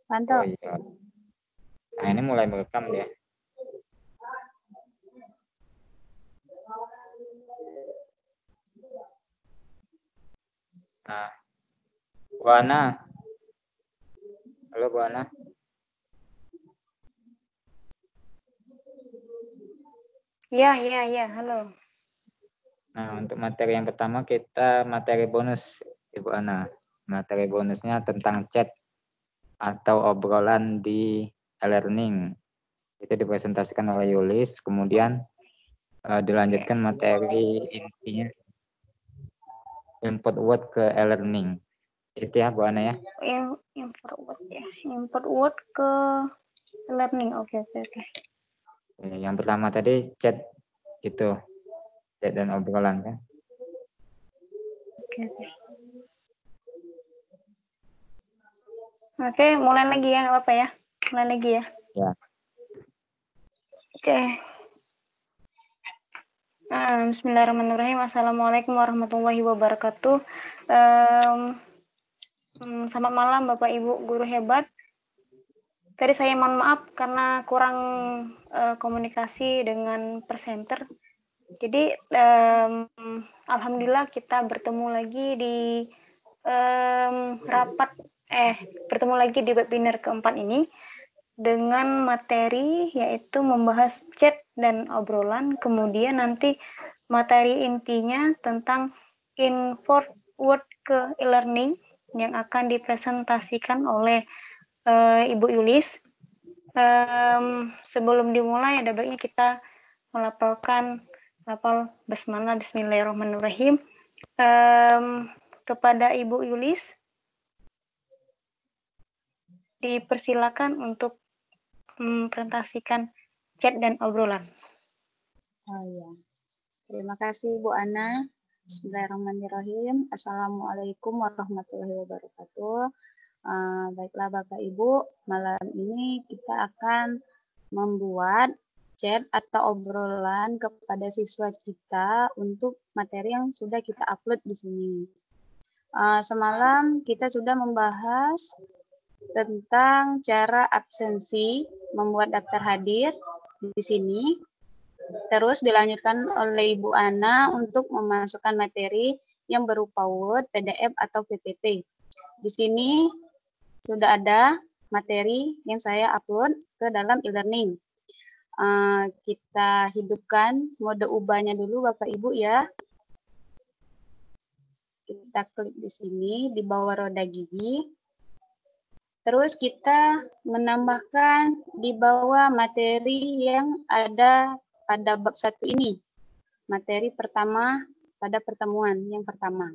Mantap. Oh, iya. Nah, ini mulai merekam dia. Nah, Bu Ana. Halo Bu Ana. Iya, halo. Nah, untuk materi yang pertama kita materi bonus, Ibu Ana. Materi bonusnya tentang chat atau obrolan di e-learning. Itu dipresentasikan oleh Yulis, kemudian dilanjutkan materi intinya import word ke e-learning. Itu ya Bu Ana ya. Import word ya. Import word ke learning. Oke. Yang pertama tadi chat itu, chat dan obrolan kan. Oke, mulai lagi ya, nggak apa-apa ya. Mulai lagi ya. Ya. Oke. Bismillahirrahmanirrahim. Assalamualaikum warahmatullahi wabarakatuh. Selamat malam Bapak Ibu guru hebat. Tadi saya mohon maaf karena kurang komunikasi dengan presenter. Jadi alhamdulillah kita bertemu lagi di bertemu lagi di webinar keempat ini dengan materi yaitu membahas chat dan obrolan, kemudian nanti materi intinya tentang import word ke e-learning yang akan dipresentasikan oleh Ibu Yulis. Sebelum dimulai ada baiknya kita melafalkan lafal basmalah bismillahirrahmanirrahim kepada Ibu Yulis. Dipersilakan untuk mempresentasikan chat dan obrolan. Oh iya. Terima kasih Bu Ana. Bismillahirrahmanirrahim. Assalamualaikum warahmatullahi wabarakatuh. Baiklah Bapak Ibu, malam ini kita akan membuat chat atau obrolan kepada siswa kita untuk materi yang sudah kita upload di sini. Semalam kita sudah membahas tentang cara absensi, membuat daftar hadir di sini. Terus dilanjutkan oleh Ibu Ana untuk memasukkan materi yang berupa Word, PDF, atau PPT. Di sini sudah ada materi yang saya upload ke dalam e-learning. Kita hidupkan mode ubahnya dulu Bapak Ibu ya. Kita klik di sini di bawah roda gigi. Terus kita menambahkan di bawah materi yang ada pada bab 1 ini. Materi pertama pada pertemuan yang pertama.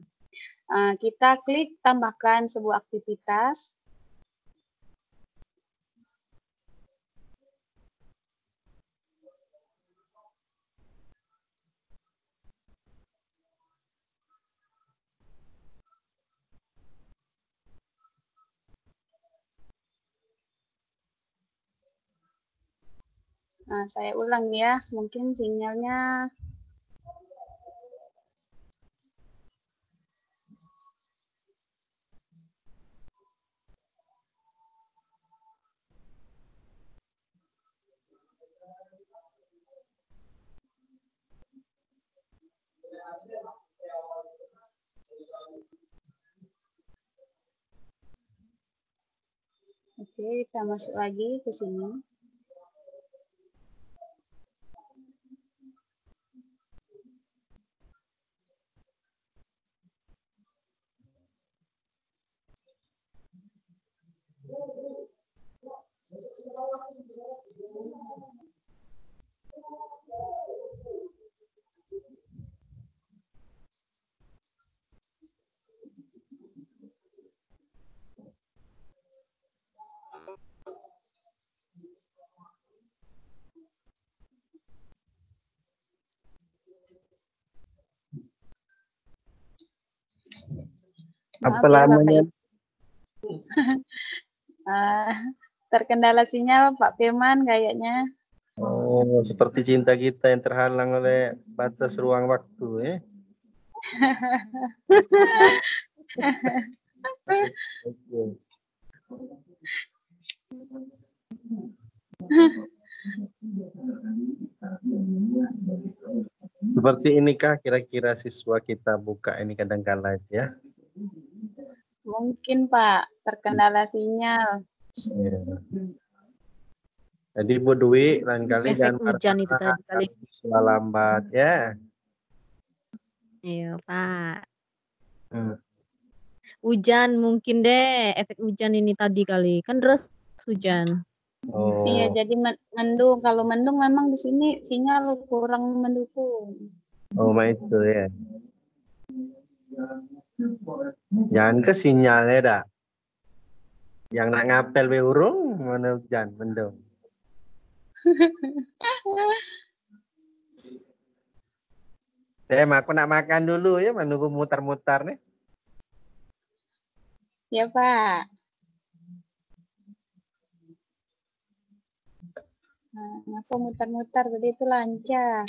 Kita klik tambahkan sebuah aktivitas. Saya ulang ya, mungkin sinyalnya oke, kita masuk lagi ke sini. Apa lamanya? Terkendala sinyal Pak Firman kayaknya. Oh, seperti cinta kita yang terhalang oleh batas ruang waktu, Seperti inikah kira-kira siswa kita buka ini kadang-kala ya? Mungkin Pak, terkendala sinyal. Ya. Jadi Bu Dwi, lain kali Efek jangan hujan itu tadi kali. siswa lambat ya. Iya, Pak. Hmm. Hujan mungkin deh, efek hujan ini tadi kali. Kan deras hujan. Oh. Iya, jadi mendung. Kalau mendung memang di sini sinyal kurang mendukung. Oh, itu ya. Jangan ke sinyalnya dah. Yang nak ngapel be urung, mana hujan, mendung. Aku nak makan dulu ya, menunggu mutar-mutar nih. Ya Pak. Nah, aku mutar-mutar tadi itu lancar.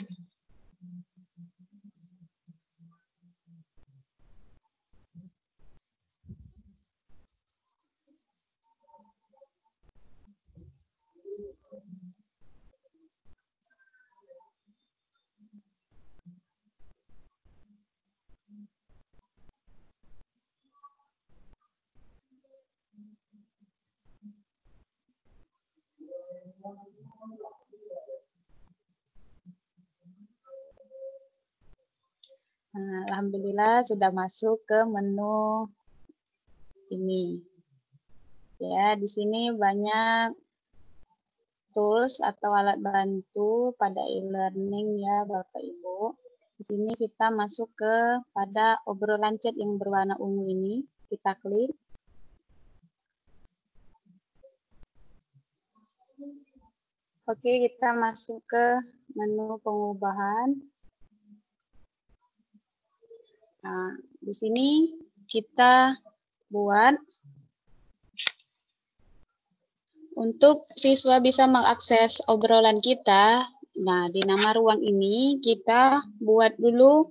Nah, alhamdulillah sudah masuk ke menu ini. Ya, di sini banyak tools atau alat bantu pada e-learning ya Bapak Ibu. Di sini kita masuk ke pada obrolan chat yang berwarna ungu ini. Kita klik. Oke, kita masuk ke menu pengubahan. Nah, di sini kita buat untuk siswa bisa mengakses obrolan kita. Nah, di nama ruang ini kita buat dulu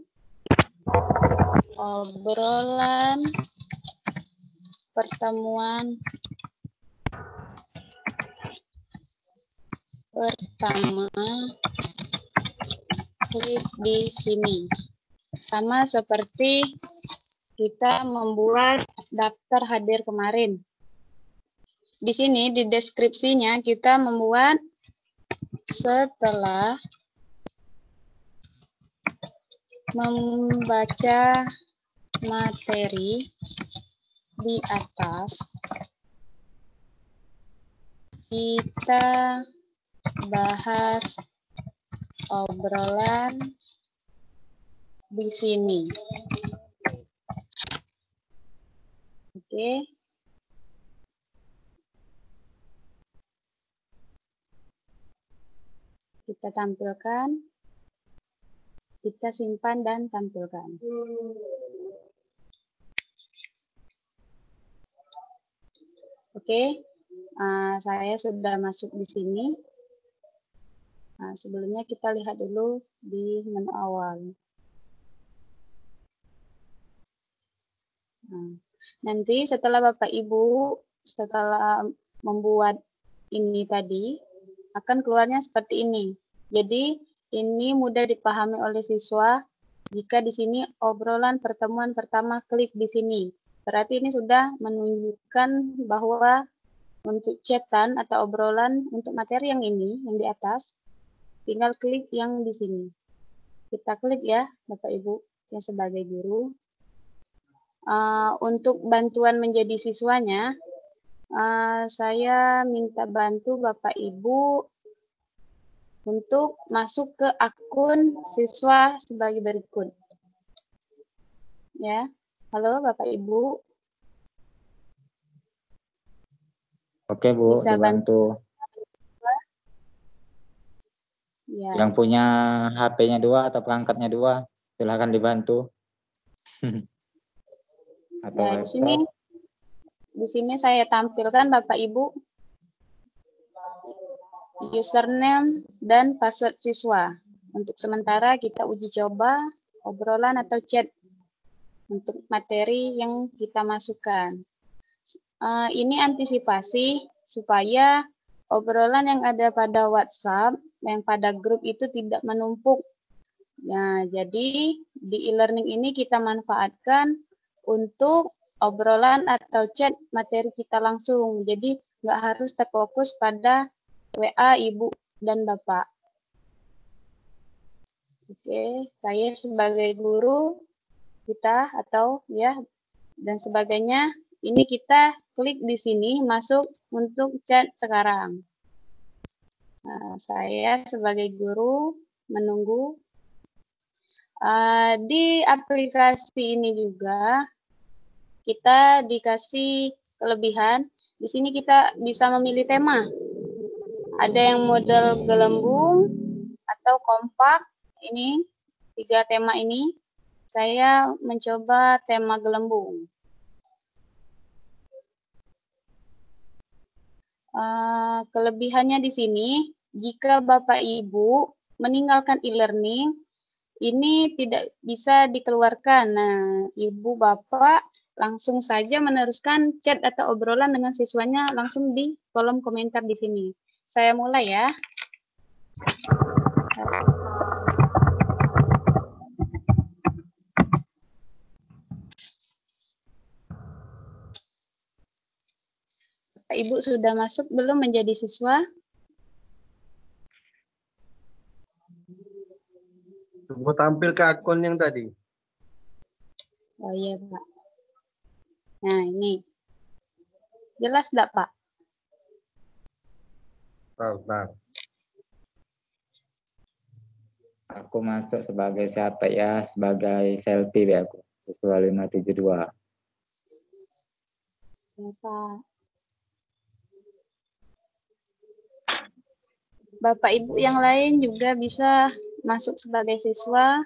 obrolan pertemuan pertama. Klik di sini. Sama seperti kita membuat daftar hadir kemarin. Di sini di deskripsinya kita membuat setelah membaca materi di atas, kita bahas obrolan di sini. Oke. Kita tampilkan. Kita simpan dan tampilkan. Oke. Saya sudah masuk di sini. Nah, sebelumnya kita lihat dulu di menu awal. Nah, nanti setelah Bapak Ibu setelah membuat ini tadi akan keluarnya seperti ini. Jadi ini mudah dipahami oleh siswa. Jika di sini obrolan pertemuan pertama, klik di sini. Berarti ini sudah menunjukkan bahwa untuk chatan atau obrolan untuk materi yang ini yang di atas, tinggal klik yang di sini. Kita klik ya Bapak Ibu yang sebagai guru. Untuk bantuan menjadi siswanya, saya minta bantu Bapak Ibu untuk masuk ke akun siswa sebagai berikut. Ya, halo Bapak Ibu. Oke Bu, Bisa dibantu. Ya. Yang punya HP-nya 2 atau perangkatnya 2, silakan dibantu. Atau Ya, di sini saya tampilkan Bapak Ibu username dan password siswa. Untuk sementara kita uji coba obrolan atau chat untuk materi yang kita masukkan. Ini antisipasi supaya obrolan yang ada pada WhatsApp, yang pada grup itu tidak menumpuk. Nah, jadi di e-learning ini kita manfaatkan untuk obrolan atau chat materi kita langsung. Jadi nggak harus terfokus pada WA Ibu dan Bapak. Oke, saya sebagai guru kita atau ya dan sebagainya, ini kita klik di sini masuk untuk chat sekarang. Nah, saya sebagai guru menunggu. Di aplikasi ini juga kita dikasih kelebihan. Di sini kita bisa memilih tema. Ada yang model gelembung atau kompak. Ini 3 tema ini. Saya mencoba tema gelembung. Kelebihannya di sini, jika Bapak Ibu meninggalkan e-learning, ini tidak bisa dikeluarkan. Nah, Ibu Bapak langsung saja meneruskan chat atau obrolan dengan siswanya langsung di kolom komentar di sini. Saya mulai ya. Ibu sudah masuk belum menjadi siswa? Mau tampil ke akun yang tadi. Oh iya, Pak. Nah, ini. Jelas enggak, Pak? Bentar. Aku masuk sebagai siapa ya? Sebagai selfie ya aku. Siswa 572. Ya, Pak. Bapak Ibu yang lain juga bisa masuk sebagai siswa.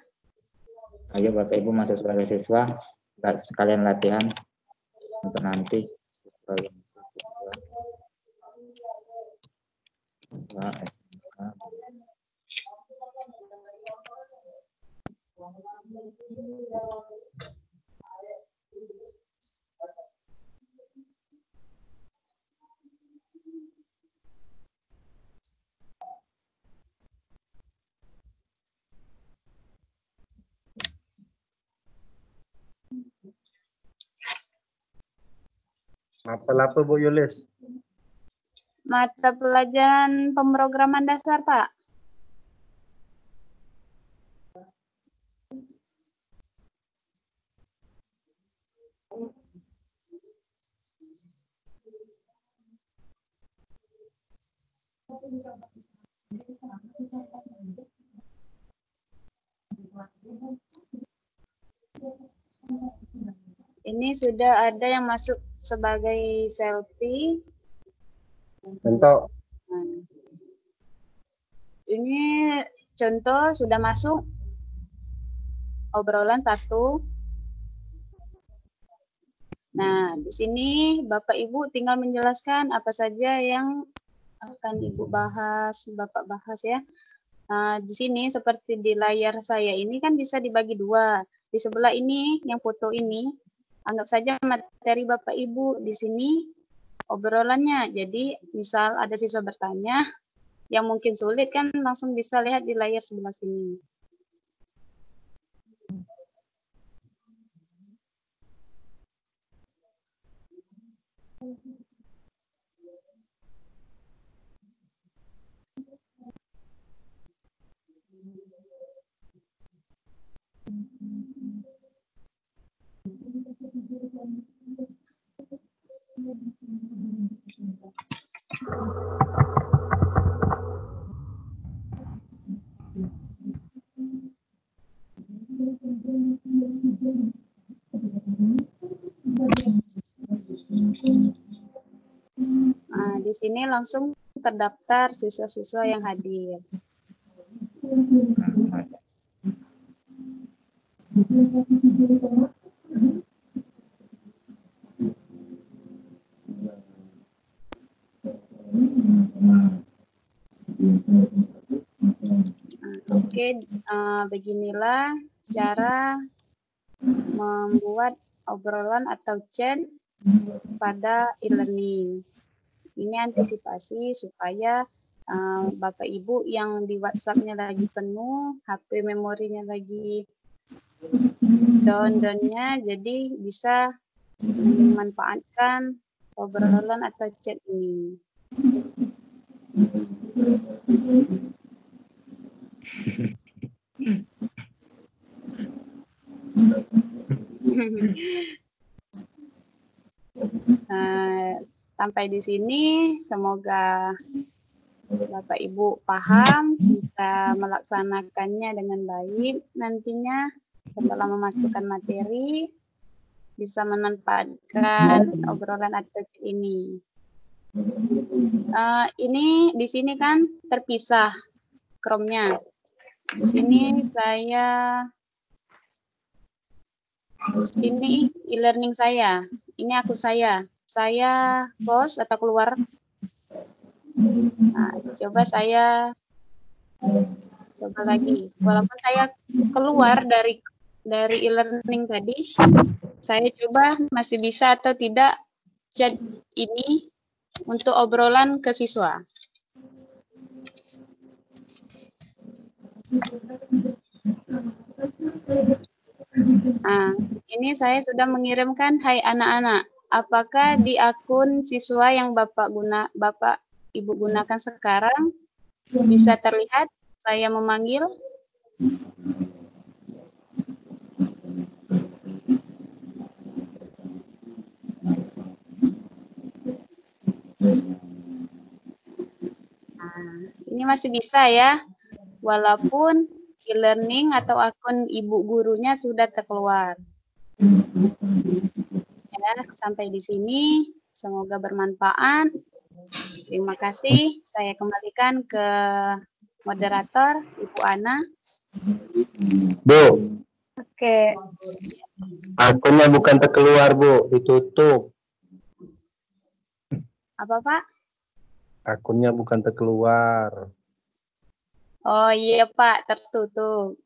Ayo Bapak Ibu masuk sebagai siswa, sekalian latihan untuk nanti. Apa Bu Yulis? Mata pelajaran pemrograman dasar, Pak. Ini sudah ada yang masuk sebagai selfie. Contoh. Ini contoh sudah masuk obrolan 1. Nah, di sini Bapak Ibu tinggal menjelaskan apa saja yang akan Ibu bahas, Bapak bahas ya. Nah, di sini seperti di layar saya ini kan bisa dibagi 2. Di sebelah ini yang foto ini, anggap saja materi Bapak Ibu, di sini obrolannya. Jadi misal ada siswa bertanya yang mungkin sulit kan langsung bisa lihat di layar sebelah sini. Nah, di sini langsung terdaftar siswa-siswa yang hadir. Oke, beginilah cara membuat obrolan atau chat pada e-learning. Ini antisipasi supaya Bapak Ibu yang di WhatsApp-nya lagi penuh, HP memorinya lagi down-nya, jadi bisa memanfaatkan obrolan atau chat ini. Sampai di sini semoga Bapak Ibu paham, bisa melaksanakannya dengan baik nantinya setelah memasukkan materi, bisa memanfaatkan obrolan atau chat ini. Ini di sini kan terpisah Chrome-nya. Di sini ini e-learning saya. Ini akun saya. Saya close atau keluar. Nah, coba lagi. Walaupun saya keluar dari e-learning tadi, saya coba masih bisa atau tidak chat ini untuk obrolan ke siswa. Nah, ini saya sudah mengirimkan hai anak-anak. Apakah di akun siswa yang Bapak Ibu gunakan sekarang bisa terlihat saya memanggil? Nah, ini masih bisa ya, walaupun e-learning atau akun ibu gurunya sudah terkeluar. Ya, sampai di sini semoga bermanfaat. Terima kasih. Saya kembalikan ke moderator Ibu Ana. Bu, Oke, akunnya bukan terkeluar, Bu, ditutup. Apa, Pak? Akunnya bukan terkeluar. Oh iya, Pak, tertutup.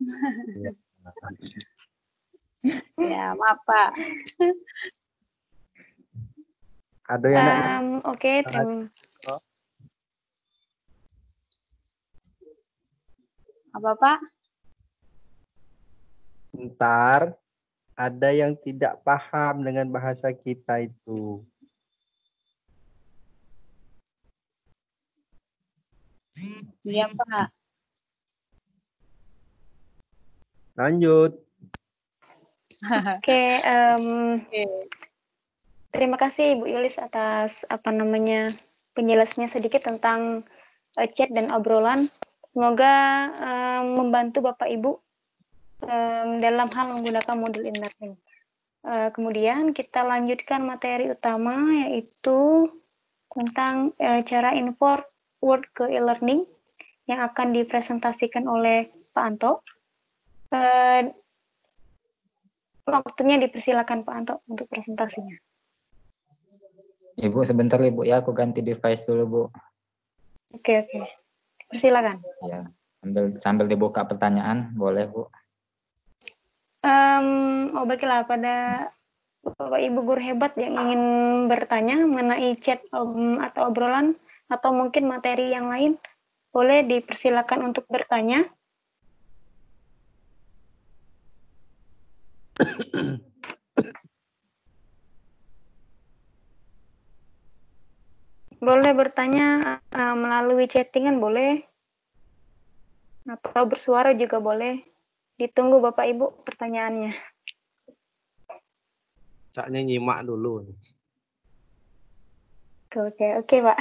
Ya, maaf, Pak. Ada yang oke, terima. Apa, Pak? Ntar ada yang tidak paham dengan bahasa kita itu. Iya, Pak. Lanjut. Oke, terima kasih Ibu Yulis atas penjelasannya sedikit tentang chat dan obrolan. Semoga membantu Bapak Ibu dalam hal menggunakan modul e-learning. Kemudian kita lanjutkan materi utama, yaitu tentang cara import Word ke e-learning yang akan dipresentasikan oleh Pak Anto. Waktunya dipersilakan Pak Anto untuk presentasinya. Ibu sebentar Ibu ya, aku ganti device dulu Bu. Oke. Persilakan. Ya, sambil dibuka pertanyaan, boleh Bu. Baiklah, pada Bapak Ibu guru hebat yang ingin bertanya mengenai chat atau obrolan atau mungkin materi yang lain, boleh dipersilakan untuk bertanya. Boleh bertanya melalui chattingan boleh, atau bersuara juga boleh. Ditunggu Bapak Ibu pertanyaannya. Saatnya nyimak dulu. Oke Pak.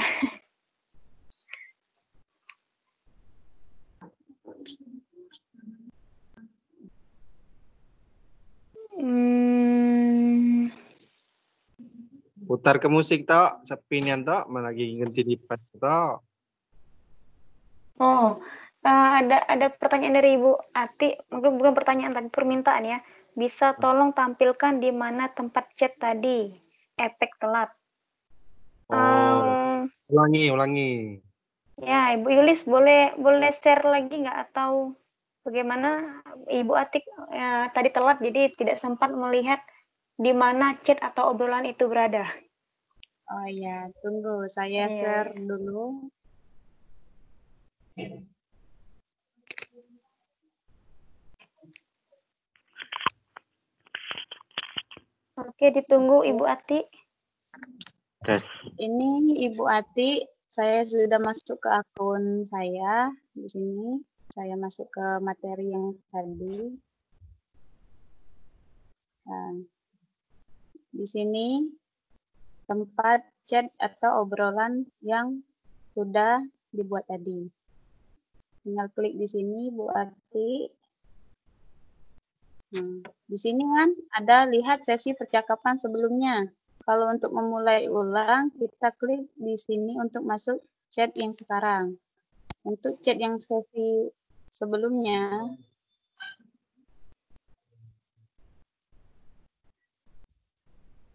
Putar ke musik toh, sepinian toh, lagi ngerti di pad toh. Oh, ada pertanyaan dari Ibu Ati, mungkin bukan pertanyaan tapi permintaan ya. Bisa tolong tampilkan di mana tempat chat tadi, efek telat. Ulangi. Ya, Ibu Yulis boleh share lagi nggak, atau bagaimana Ibu Atik tadi telat jadi tidak sempat melihat di mana chat atau obrolan itu berada. Oh ya, tunggu saya Iya, share iya. dulu. Oke, ditunggu Ibu Ati. Terus Ini Ibu Ati, saya sudah masuk ke akun saya di sini. Saya masuk ke materi yang tadi. Nah, di sini tempat chat atau obrolan yang sudah dibuat tadi. Tinggal klik di sini, Bu Ati. Nah, di sini kan ada lihat sesi percakapan sebelumnya. Kalau untuk memulai ulang, kita klik di sini untuk masuk chat yang sekarang. Untuk chat yang sesi sebelumnya,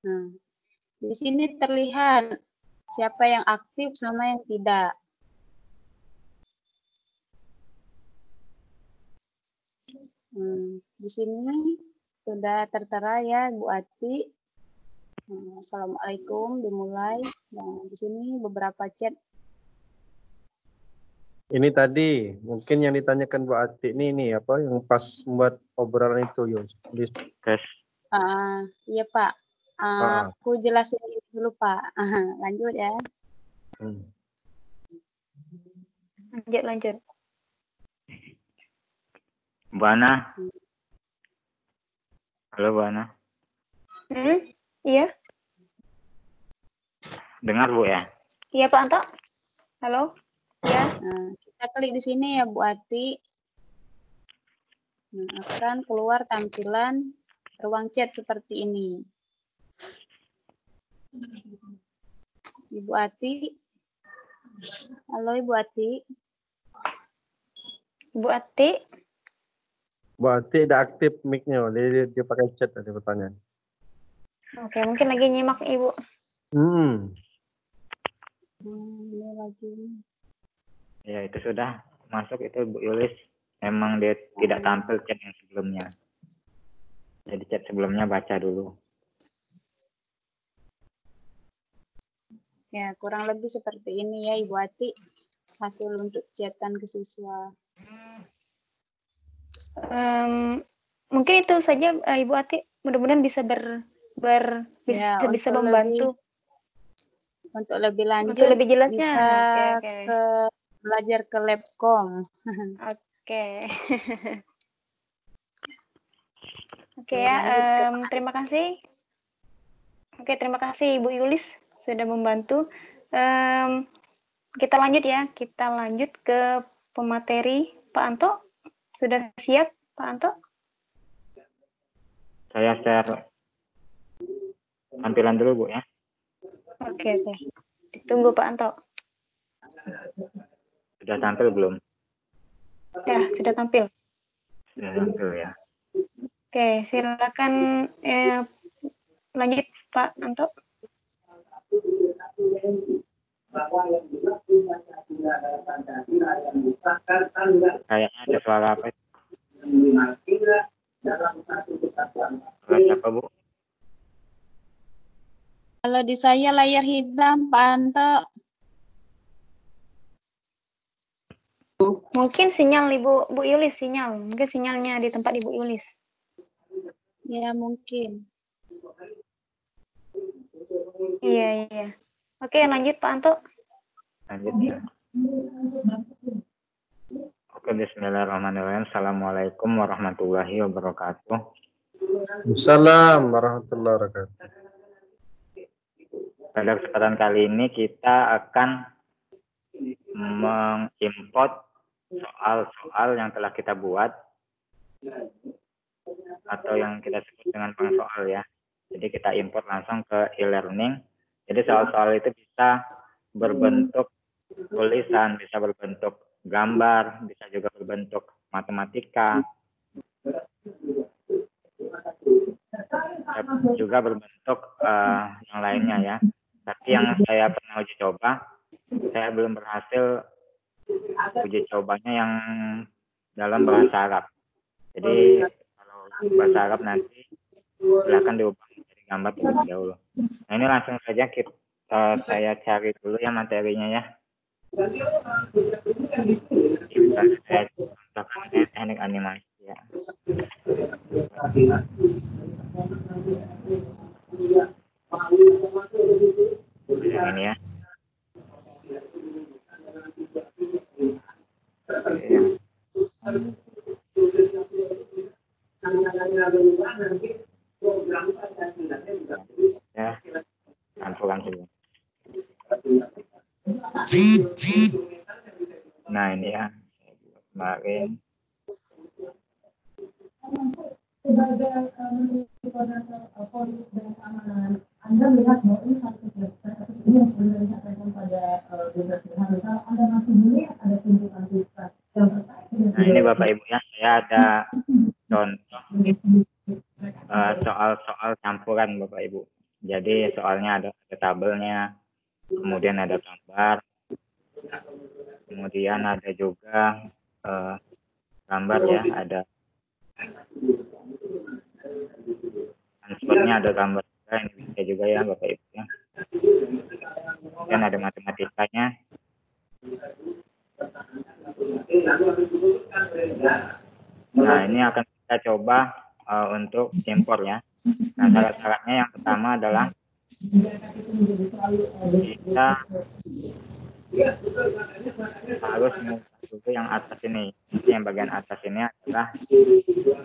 nah, di sini terlihat siapa yang aktif sama yang tidak. Di sini sudah tertera ya Bu Ati. Assalamualaikum, dimulai. Nah, di sini beberapa chat. Ini tadi mungkin yang ditanyakan Bu Ati ini apa yang pas buat obrolan itu Yus. tes Iya Pak, aku jelasin dulu Pak. Lanjut ya. Lanjut. Bu Ana. Halo Bu Ana. Iya. Dengar Bu ya? Iya Pak Anto. Halo. Ya. Nah, kita klik di sini ya Bu Ati. Nah, akan keluar tampilan ruang chat seperti ini. Ibu Ati. Halo Ibu Ati. Bu Ati. Bu Ati udah aktif mic-nya, dia pakai chat ada pertanyaan. Oke, mungkin lagi nyimak Ibu. Ini lagi. Ya, itu sudah masuk itu Bu Yulis. Memang dia tidak tampil chat yang sebelumnya. Jadi chat sebelumnya baca dulu. Ya, kurang lebih seperti ini ya Ibu Ati. Hasil untuk chatan ke siswa. Mungkin itu saja Ibu Ati. Mudah-mudahan bisa bisa membantu. Untuk lebih lanjut, untuk lebih jelasnya bisa okay. belajar ke Labcom. Oke. Oke ya, terima kasih. Oke, terima kasih Ibu Yulis sudah membantu. Kita lanjut ya, kita lanjut ke pemateri. Pak Anto, sudah siap Pak Anto? Saya share tampilan dulu Bu ya. Oke. Ditunggu Pak Anto. Sudah tampil belum? Ya, sudah tampil. Sudah tampil ya. Oke, silakan lanjut Pak Anto. Kayaknya ada suara apa? Suara siapa Bu? Kalau di saya layar hitam Pak Anto. Mungkin sinyal Bu Yulis, mungkin sinyalnya di tempat Ibu Yulis. Ya mungkin. Iya. Oke, lanjut Pak Anto. Lanjut ya. Oke, bismillahirrahmanirrahim. Assalamualaikum warahmatullahi wabarakatuh. Assalamualaikum warahmatullahi wabarakatuh. Pada kesempatan kali ini kita akan mengimport soal-soal yang telah kita buat atau yang kita sebut dengan pengsoal ya. Jadi kita import langsung ke e-learning. Jadi soal-soal itu bisa berbentuk tulisan, bisa berbentuk gambar, bisa juga berbentuk matematika, juga berbentuk yang lainnya ya. Tapi yang saya pernah uji coba, saya belum berhasil uji cobanya yang dalam bahasa Arab. Jadi kalau bahasa Arab nanti silakan diubah menjadi gambar terlebih dahulu. Nah, ini langsung saja saya cari dulu ya materinya ya. Saya contohkan teknik animasi ya. Yang ini ya. Ya, campuran dulu. Nah ini ya, kemarin. Sebagai Menteri Koordinator Politik dan Keamanan, Anda melihat bahwa ini harus selesai, atau ini yang sebenarnya disampaikan pada Jenderal Sudirman. Kalau Anda masih melihat ada tuntutan-tuntutan yang terkait dengan... Nah ini Bapak Ibu ya, saya ada contoh soal-soal campuran Bapak Ibu. Jadi soalnya ada tabelnya, kemudian ada gambar, kemudian ada juga gambar ya, ada transportnya, ada gambar juga, ini bisa juga ya Bapak Ibu ya. Dan ada matematikanya. Nah ini akan kita coba untuk impor ya. Nah syarat-syaratnya yang pertama adalah kita harus mengubah dulu yang atas ini. Yang bagian atas ini adalah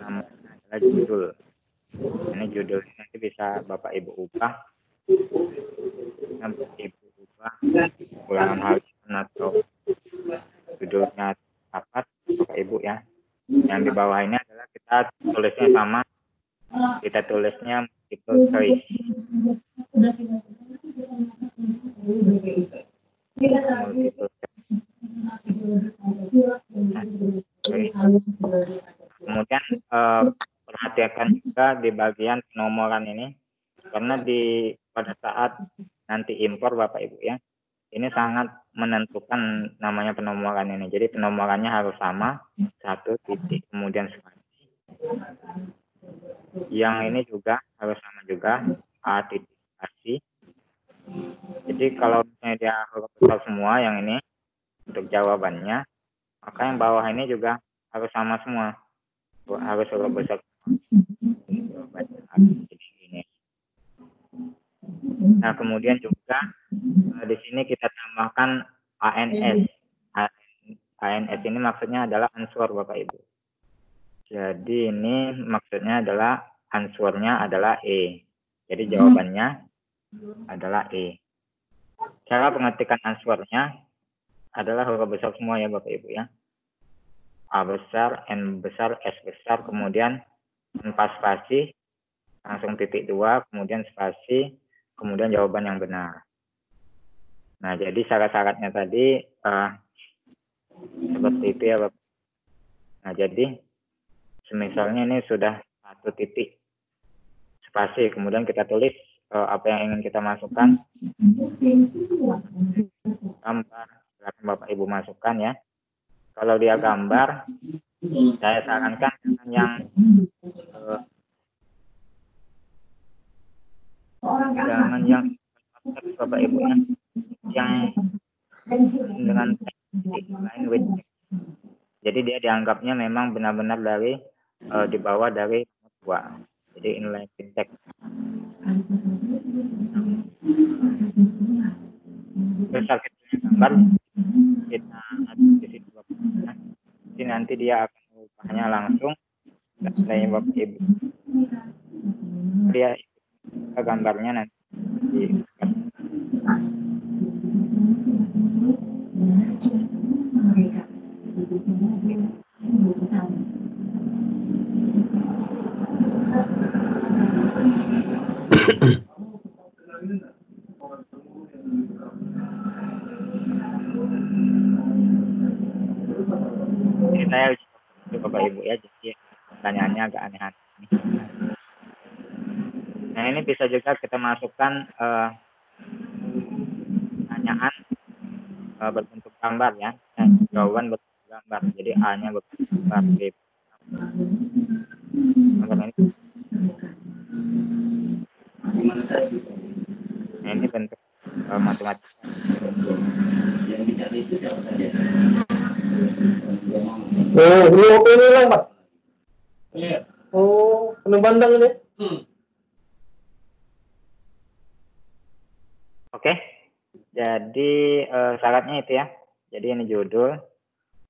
namanya adalah judul. Ini judul ini nanti bisa Bapak Ibu ubah. Bapak Ibu ubah ulangan harian atau judulnya dapat Bapak Ibu ya. Yang di bawah ini adalah kita tulisnya sama. Kita tulisnya multiple choice. Kemudian perhatikan juga di bagian penomoran ini, karena pada saat nanti impor Bapak Ibu ya, ini sangat menentukan namanya penomoran ini. Jadi penomorannya harus sama, 1 titik, kemudian spasi. Yang ini juga harus sama juga, A titik spasi. Jadi kalau misalnya dia huruf besar semua yang ini untuk jawabannya, maka yang bawah ini juga harus sama semua, harus huruf besar. Nah kemudian juga di sini kita tambahkan ANS. ANS ini maksudnya adalah answer Bapak Ibu. Jadi ini maksudnya adalah answernya adalah E. Jadi jawabannya adalah E. Cara pengetikan answernya adalah huruf besar semua ya Bapak Ibu ya. A besar, N besar, S besar, kemudian tanpa spasi, langsung titik 2, kemudian spasi, kemudian jawaban yang benar. Nah jadi syarat-syaratnya tadi seperti itu ya Bapak. Nah jadi misalnya ini sudah 1 titik spasi, kemudian kita tulis apa yang ingin kita masukkan, gambar, silakan Bapak Ibu masukkan ya. Kalau dia gambar, saya sarankan jangan yang Bapak Ibu ya, yang dengan line with text. Jadi dia dianggapnya memang benar-benar dari di bawah dari 2. Jadi inline with text. Besar kecilnya gambar kita di sini Bapak Ibu. Jadi nanti dia akan mengubahnya langsung dari Bapak Ibu. Dia gambarnya nanti ini saya Bapak Ibu ya, jadi pertanyaannya agak aneh-aneh. Nah ini bisa juga kita masukkan pertanyaan berbentuk gambar ya, jawaban berbentuk gambar. Jadi A-nya berbentuk gambar, B gambar ini. Nah, ini bentuk matematika. Oh, ini OP ini lang, Pak? Iya. Oh, penuh bandang ini. Oke, jadi syaratnya itu ya. Jadi ini judul,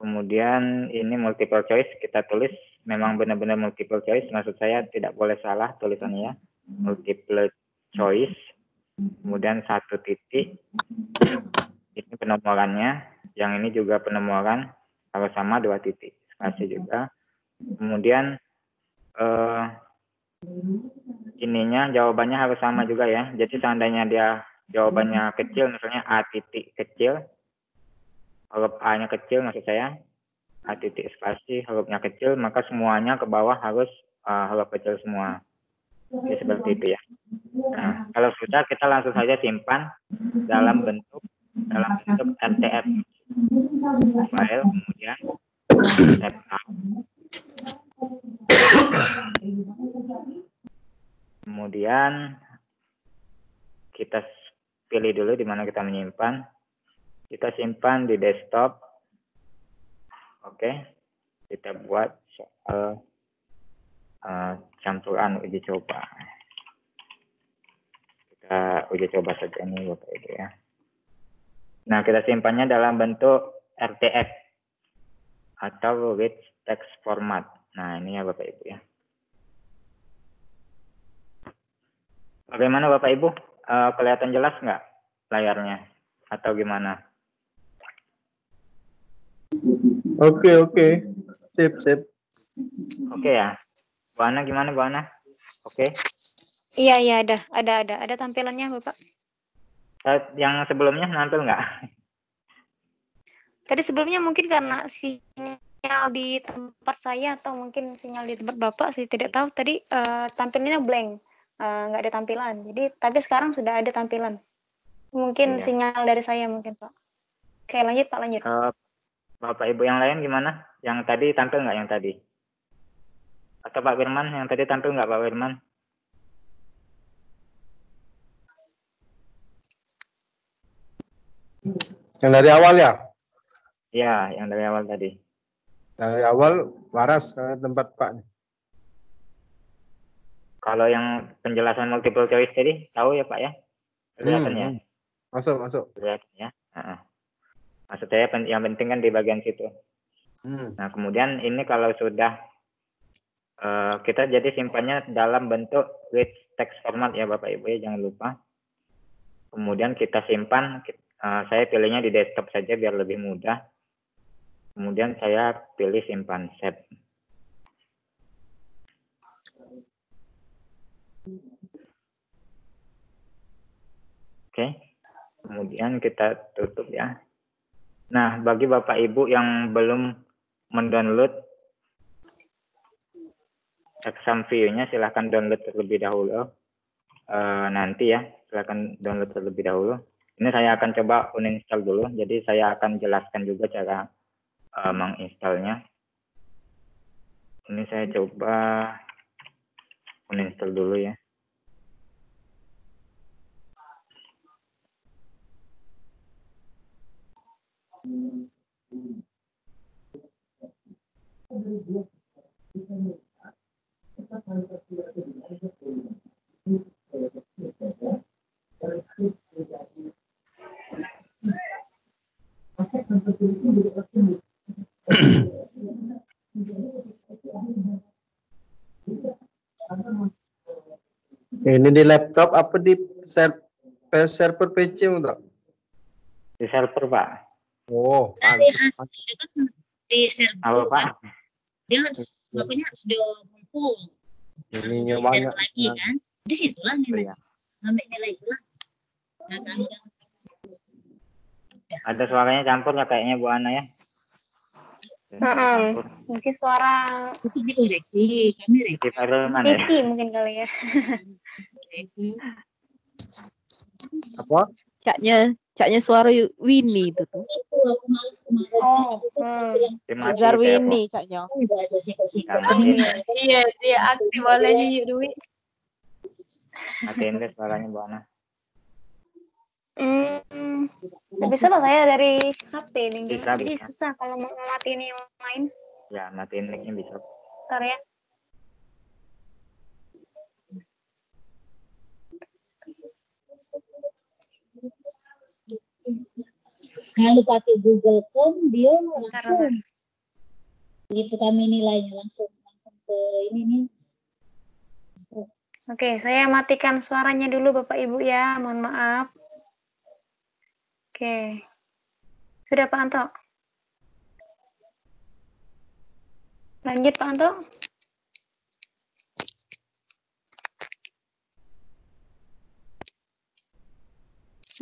kemudian ini multiple choice, kita tulis memang benar-benar multiple choice, maksud saya tidak boleh salah tulisannya ya. Multiple choice, kemudian 1 titik, ini penomorannya, yang ini juga penomoran, kalau sama 2 titik, spasi juga. Kemudian ininya jawabannya harus sama juga ya, jadi seandainya dia jawabannya kecil, misalnya A titik kecil, huruf A-nya kecil maksud saya, A titik spasi, hurufnya kecil, maka semuanya ke bawah harus huruf kecil semua. Jadi seperti itu ya. Nah, kalau sudah kita langsung saja simpan dalam bentuk RTF file, kemudian save as. Kemudian kita pilih dulu di mana kita menyimpan. Kita simpan di desktop. Oke, kita buat soal campuran uji coba. Kita uji coba saja ini Bapak Ibu ya. Nah, kita simpannya dalam bentuk RTF atau rich text format. Nah, ini ya Bapak Ibu ya. Bagaimana Bapak Ibu? Kelihatan jelas nggak layarnya? Atau gimana? Oke. Sip. Oke ya. Bu Ana gimana Bu Ana? Oke. Iya, ada tampilannya Bapak. Yang sebelumnya nampil nggak? Tadi sebelumnya mungkin karena sinyal di tempat saya atau mungkin sinyal di tempat Bapak, saya tidak tahu. Tadi tampilannya blank, nggak ada tampilan. Jadi tapi sekarang sudah ada tampilan. Mungkin Iya. sinyal dari saya mungkin Pak. Oke, lanjut Pak, lanjut. Bapak Ibu yang lain gimana? Yang tadi tampil nggak yang tadi? Atau Pak Firman yang tadi tampil nggak Pak Firman? Yang dari awal ya? Iya, yang dari awal tadi. Dari awal waras ke tempat Pak. Kalau yang penjelasan multiple choice tadi, tahu ya Pak ya? Kelihatan ya? Masuk. Kelihatan ya? Maksud saya yang penting kan di bagian situ. Nah, kemudian ini kalau sudah kita jadi simpannya dalam bentuk rich text format ya Bapak Ibu ya, jangan lupa. Kemudian kita simpan, saya pilihnya di desktop saja biar lebih mudah. Kemudian saya pilih simpan save. Oke, kemudian kita tutup ya. Nah, bagi Bapak Ibu yang belum mendownload exam view-nya, silahkan download terlebih dahulu. Nanti ya, silahkan download terlebih dahulu. Ini saya akan coba uninstall dulu, jadi saya akan jelaskan juga cara menginstalnya. Ini saya coba uninstall dulu ya. Ini di laptop apa di server PC untuk? Di server Pak. Oh, Dari hasil itu kan di server Halo Pak. dia harus makanya harus dikumpul harus di banyak share lagi kan di situlah nih Ya. sampai nilai itulah Ada suaranya campur ya kayaknya Bu Ana ya. Mungkin suara itu dikoreksi kami Di file mana ya? Niti mungkin kali ya. rekoreksi apa? Caknya suara Winnie itu tuh. itu aku males kemarin Dimati Zarwini caknya. enggak ada sih Yang ini. Iya, dia aktif oleh Yuyu Dwi. Matiin deh suaranya Bu Ana. Nggak bisa Pak, saya dari HP nih. Bisa, Jadi bisa. susah kalau mau matiin yang lain. Ya, matiin mic-nya bisa. Bentar ya. Kalau pakai Google Form dia Bentar, langsung bentar. begitu kami nilainya langsung ke ini nih. Oke, saya matikan suaranya dulu Bapak Ibu ya. Mohon maaf. Oke. Sudah Pak Anto? Lanjut Pak Anto.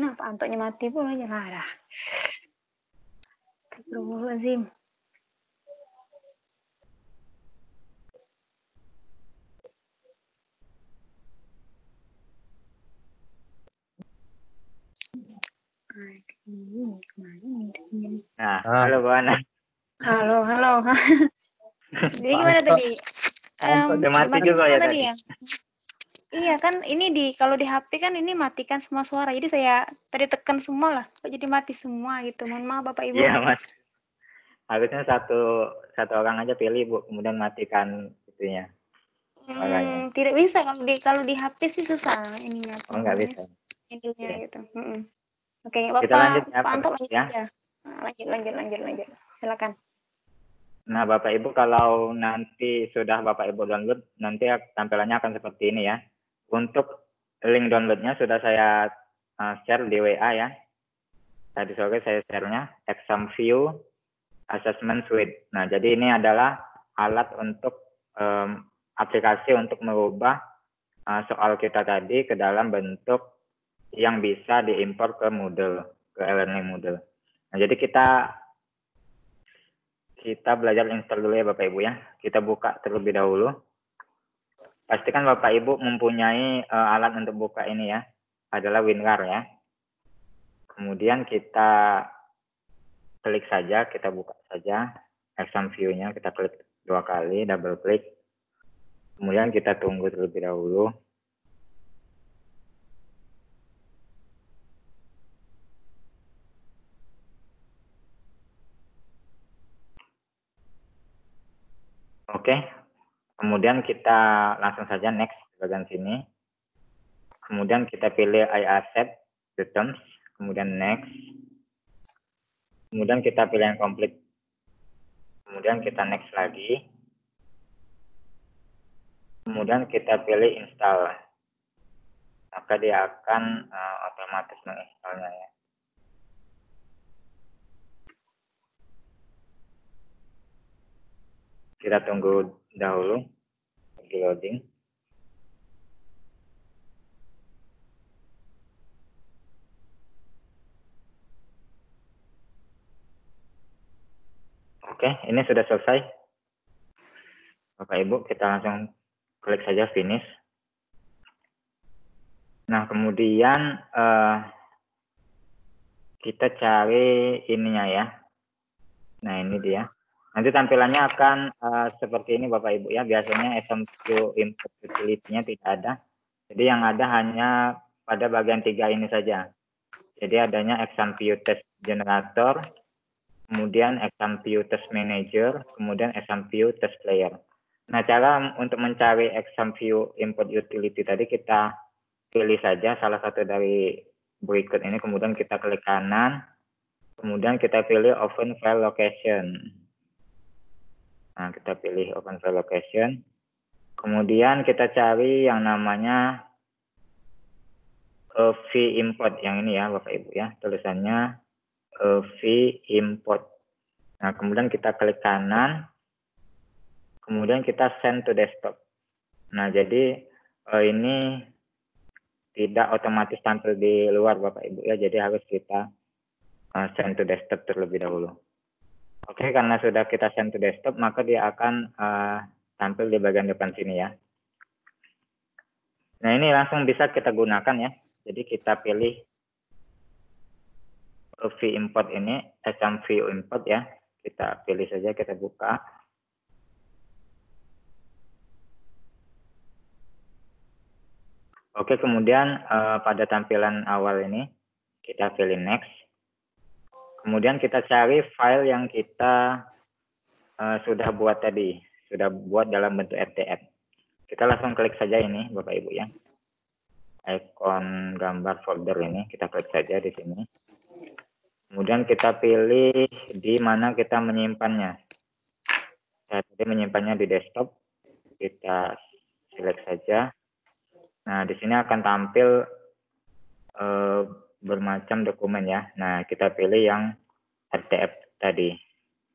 Nah, Pak Antonya mati pula aja lah. Dah. Astagfirullahaladzim. Nah, halo Bu Ana. Halo, halo. Jadi gimana tadi? Udah mati Dimatikan juga semua ya tadi tadi. ya? Iya kan, ini kalau di HP kan ini matikan semua suara. Jadi saya tadi tekan semua lah. Kok jadi mati semua gitu. Mohon maaf Bapak Ibu. Iya, Mas. Harusnya satu orang aja pilih Bu, kemudian matikan itunya. Suaranya. Tidak bisa kalau di HP sih susah ininya. Oh, nggak bisa. Ininya Oke. gitu. Oke, Bapak Kita lanjut ya, Pak Anto Pak, lanjut ya. saja. Nah, lanjut. Silakan. Nah, Bapak Ibu kalau nanti sudah Bapak Ibu download, nanti tampilannya akan seperti ini ya. Untuk link downloadnya sudah saya share di WA ya. Tadi sore saya share-nya, Exam View Assessment Suite. Nah, jadi ini adalah alat untuk aplikasi untuk merubah soal kita tadi ke dalam bentuk yang bisa diimpor ke Moodle, ke e-learning Moodle. Nah, jadi kita belajar install dulu ya Bapak Ibu ya. Kita buka terlebih dahulu. Pastikan Bapak Ibu mempunyai alat untuk buka ini ya. Adalah WinRAR ya. Kemudian kita klik saja, kita buka saja exam view-nya, kita klik 2 kali, double klik. Kemudian kita tunggu terlebih dahulu. Oke. Kemudian kita langsung saja next di bagian sini. Kemudian kita pilih I accept the terms, kemudian next. Kemudian kita pilih yang complete. Kemudian kita next lagi. Kemudian kita pilih install. Maka dia akan otomatis menginstalnya ya. Kita tunggu dahulu di loading. Oke, ini sudah selesai. Bapak Ibu, kita langsung klik saja finish. Nah, kemudian kita cari ininya ya. Nah, ini dia. Nanti tampilannya akan seperti ini Bapak Ibu ya. Biasanya SMQ input utility-nya tidak ada. Jadi yang ada hanya pada bagian 3 ini saja. Jadi adanya exam view test generator, kemudian exam view test manager, kemudian exam view test player. Nah, cara untuk mencari exam view input utility tadi kita pilih saja salah satu dari berikut ini, kemudian kita klik kanan, kemudian kita pilih open file location. Nah, kita pilih open file location. Kemudian kita cari yang namanya v-import yang ini ya Bapak Ibu ya, tulisannya v-import. Nah, kemudian kita klik kanan, kemudian kita send to desktop. Nah, jadi ini tidak otomatis tampil di luar Bapak Ibu ya, jadi harus kita send to desktop terlebih dahulu. Oke, karena sudah kita send to desktop, maka dia akan tampil di bagian depan sini ya. Nah, ini langsung bisa kita gunakan ya. Jadi kita pilih v-import ini, exam view import ya. Kita pilih saja, kita buka. Oke, kemudian pada tampilan awal ini kita pilih next. Kemudian kita cari file yang kita sudah buat tadi, sudah buat dalam bentuk RTF. Kita langsung klik saja ini, Bapak Ibu ya. Ikon gambar folder ini, kita klik saja di sini. Kemudian kita pilih di mana kita menyimpannya. Saya tadi menyimpannya di desktop. Kita select saja. Nah, di sini akan tampil bermacam dokumen ya. Nah, kita pilih yang RTF tadi.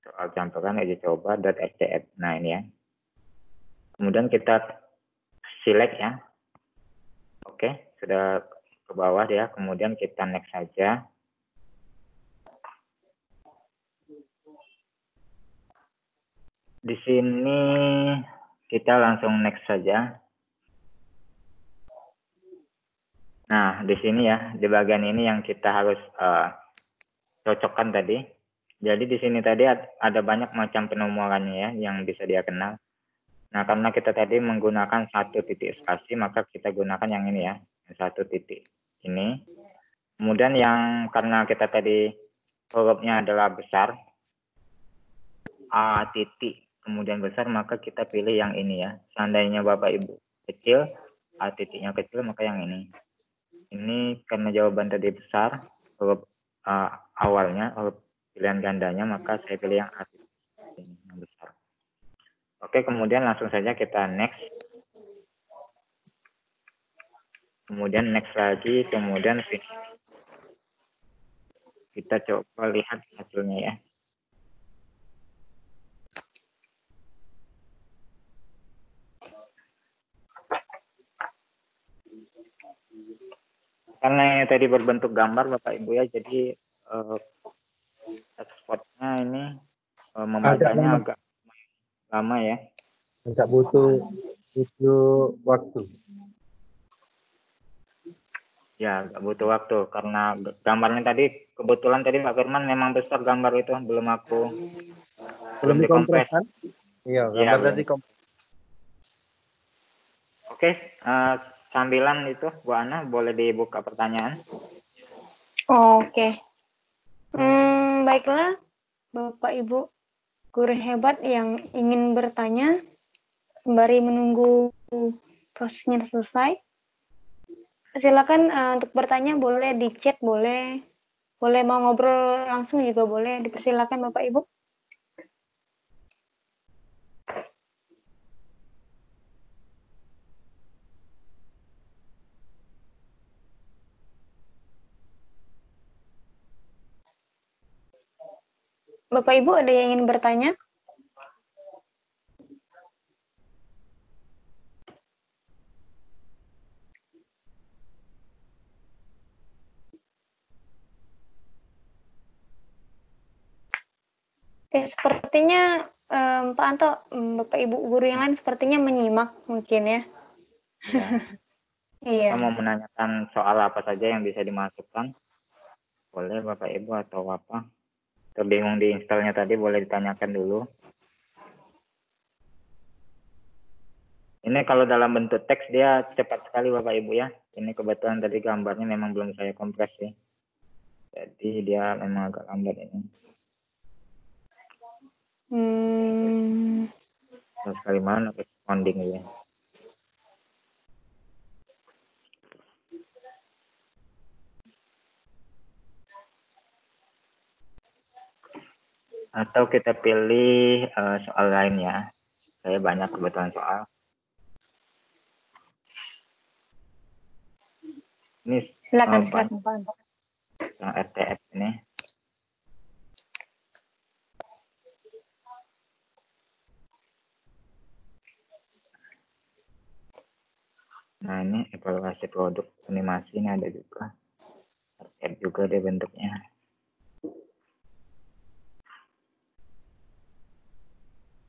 Soal campuran uji coba .rtf. Nah, ini ya. Kemudian kita select ya. Oke, sudah ke bawah ya. Kemudian kita next saja. Di sini kita langsung next saja. Nah, di sini ya, di bagian ini yang kita harus cocokkan tadi. Jadi di sini tadi ada banyak macam penomorannya ya yang bisa dia kenal. Nah, karena kita tadi menggunakan 1 titik spasi, maka kita gunakan yang ini ya, 1 titik ini. Kemudian yang karena kita tadi hurufnya adalah besar, A titik kemudian besar, maka kita pilih yang ini ya. Seandainya Bapak Ibu kecil, A titiknya kecil, maka yang ini. Ini karena jawaban tadi besar, huruf awalnya, huruf pilihan gandanya, maka saya pilih yang A titik ini, yang besar. Oke, kemudian langsung saja kita next. Kemudian next lagi, kemudian finish. Kita coba lihat hasilnya ya. Karena ini tadi berbentuk gambar Bapak Ibu ya, jadi ekspornya ini membacanya agak lama ya. Agak butuh waktu. Ya, agak butuh waktu karena gambarnya tadi kebetulan tadi Pak Firman memang besar gambar itu, belum dikompres. Kan? Iya, gambar Ya, tadi kompres. Oke, sambilan itu Bu Ana boleh dibuka pertanyaan. Oke. Baiklah, Bapak Ibu guru hebat yang ingin bertanya sembari menunggu prosesnya selesai. Silakan untuk bertanya, boleh di chat, boleh mau ngobrol langsung juga boleh. Dipersilakan Bapak Ibu. Bapak Ibu ada yang ingin bertanya? Oke, sepertinya Pak Anto, Bapak Ibu guru yang lain sepertinya menyimak mungkin ya. Ya. Iya. Kita mau menanyakan soal apa saja yang bisa dimasukkan. Boleh Bapak Ibu atau apa. Terbingung di installnya tadi boleh ditanyakan dulu. Ini kalau dalam bentuk teks dia cepat sekali Bapak Ibu ya. Ini kebetulan tadi gambarnya memang belum saya kompres ya. Jadi dia memang agak lambat ini. Terus kali mana responding ya. Atau kita pilih soal lain ya. Saya banyak kebetulan soal. Ini Silakan Pak Anto. Yang RTF ini. Nah ini evaluasi produk animasi ini ada juga. RTF juga dia bentuknya.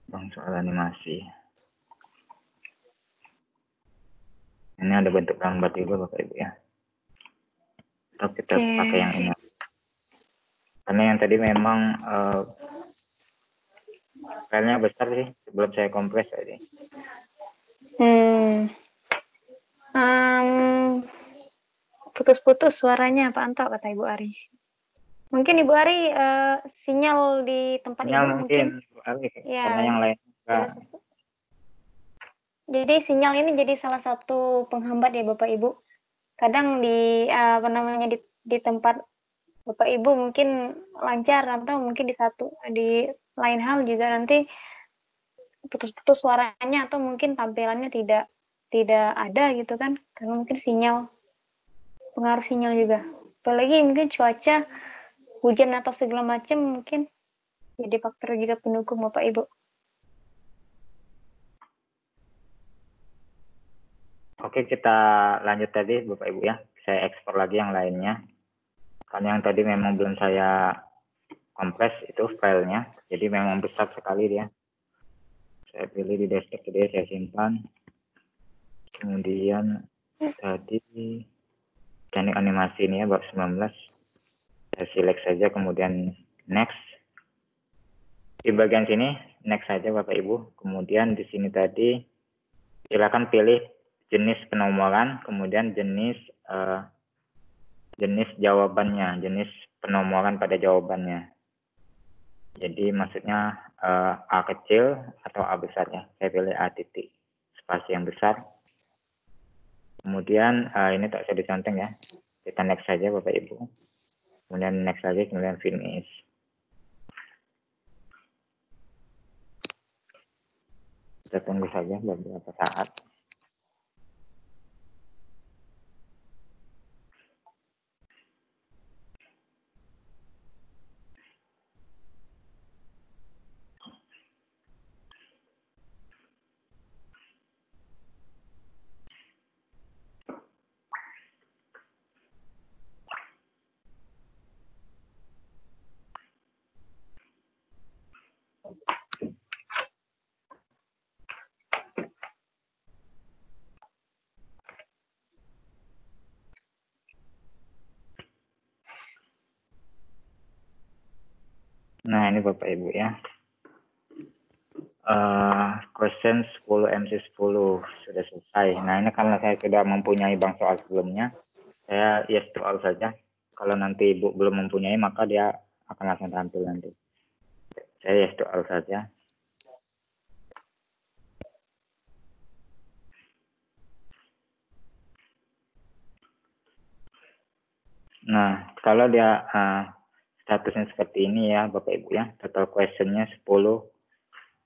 Bang soal animasi. Ini ada bentuk gambar juga Bapak Ibu ya. Atau kita pakai yang ini. Karena yang tadi memang filenya besar sih sebelum saya kompres tadi. Putus-putus suaranya Pak Anto, kata Ibu Ari. Mungkin Ibu Ari sinyal di tempat Sinyal Ibu mungkin. Ibu Ari, Ya, karena yang lain enggak. Jadi sinyal ini jadi salah satu penghambat ya Bapak Ibu. Kadang di di tempat Bapak Ibu mungkin lancar atau mungkin di lain hal juga nanti putus-putus suaranya atau mungkin tampilannya tidak ada gitu kan, karena mungkin pengaruh sinyal juga. Apalagi mungkin cuaca hujan atau segala macam mungkin jadi faktor juga pendukung Bapak Ibu. Oke, kita lanjut tadi Bapak Ibu ya. Saya ekspor lagi yang lainnya. Karena yang tadi memang belum saya kompres itu filenya. Jadi memang besar sekali dia. Saya pilih di desktop tadi, saya simpan. Kemudian tadi teknik animasi ini ya, bab 19. Saya select saja, kemudian next. Di bagian sini next saja Bapak Ibu. Kemudian di sini tadi silakan pilih jenis penomoran, kemudian jenis jawabannya, jenis penomoran pada jawabannya. Jadi maksudnya A kecil atau A besar ya. Saya pilih A titik, spasi yang besar. Kemudian ini tak usah diconteng ya. Kita next saja Bapak Ibu. Kemudian next lagi, kemudian finish. Kita tunggu saja beberapa saat. Nah ini Bapak Ibu ya. Question 10 MC 10 sudah selesai. Nah ini karena saya sudah mempunyai bank soal sebelumnya, saya yes to all saja. Kalau nanti Ibu belum mempunyai, maka dia akan langsung tampil nanti. Saya yes to all saja. Nah, kalau dia statusnya seperti ini ya Bapak Ibu ya, total questionnya 10,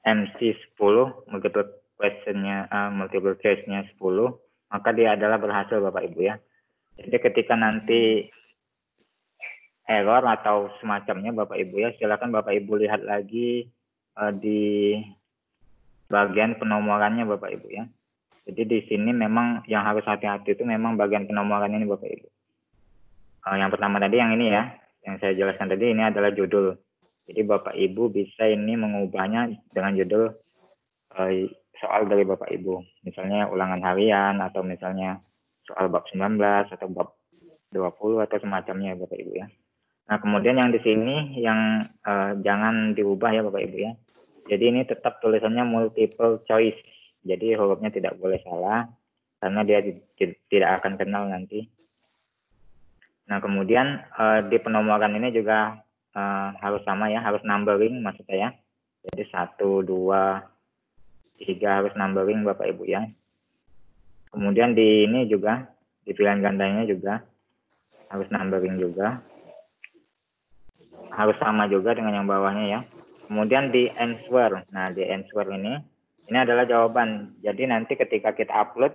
MC 10, multiple questionnya, multiple choice-nya 10, maka dia adalah berhasil Bapak Ibu ya. Jadi ketika nanti error atau semacamnya Bapak Ibu ya, silakan Bapak Ibu lihat lagi di bagian penomorannya Bapak Ibu ya. Jadi di sini memang yang harus hati-hati itu memang bagian penomoran ini Bapak Ibu. Yang pertama tadi yang ini ya, yang saya jelaskan tadi ini adalah judul. Jadi Bapak Ibu bisa ini mengubahnya dengan judul soal dari Bapak Ibu. Misalnya ulangan harian atau misalnya soal bab 19 atau bab 20 atau semacamnya Bapak Ibu ya. Nah kemudian yang di sini yang jangan diubah ya Bapak Ibu ya. Jadi ini tetap tulisannya multiple choice. Jadi hurufnya tidak boleh salah karena dia tidak akan kenal nanti. Nah kemudian di penomoran ini juga harus sama ya, harus numbering maksud saya. Jadi 1, 2, 3 harus numbering Bapak Ibu ya. Kemudian di ini juga, di pilihan gandanya juga harus numbering juga. Harus sama juga dengan yang bawahnya ya. Kemudian di answer, nah di answer ini adalah jawaban. Jadi nanti ketika kita upload,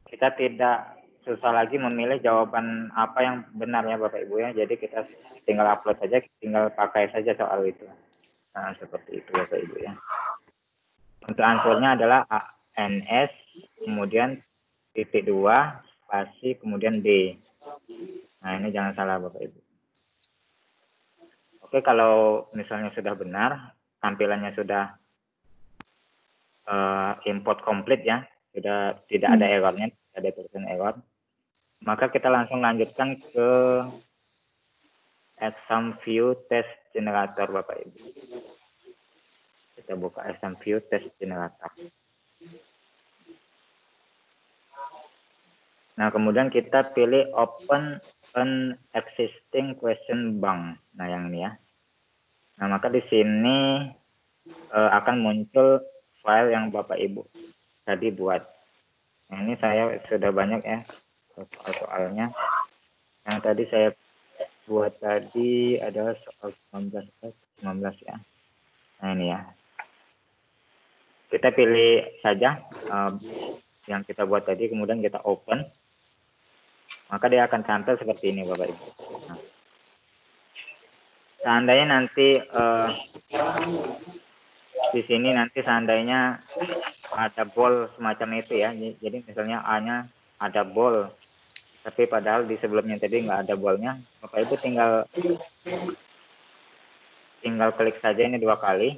kita tidak susah lagi memilih jawaban apa yang benar ya Bapak Ibu ya. Jadi kita tinggal upload saja, tinggal pakai saja soal itu. Nah seperti itu Bapak Ibu ya. Untuk answernya adalah ANS, kemudian titik 2, spasi, kemudian D. Nah ini jangan salah Bapak Ibu. Oke, kalau misalnya sudah benar, tampilannya sudah import komplit ya, sudah tidak ada errornya, tidak ada tulisan error, maka kita langsung lanjutkan ke exam view test generator Bapak Ibu. Kita buka exam view test generator. Nah, kemudian kita pilih open an existing question bank. Nah, yang ini ya. Nah, maka di sini akan muncul file yang Bapak Ibu tadi buat. Nah, ini saya sudah banyak ya soal-soalnya. Yang tadi saya buat tadi adalah soal 19 ya. Nah, ini ya. Kita pilih saja yang kita buat tadi, kemudian kita open. Maka dia akan tampil seperti ini, Bapak Ibu. Nah, seandainya nanti di sini nanti seandainya ada bool semacam itu ya. Jadi misalnya A-nya ada bool, tapi padahal di sebelumnya tadi nggak ada boolnya, Bapak Ibu tinggal klik saja ini 2 kali,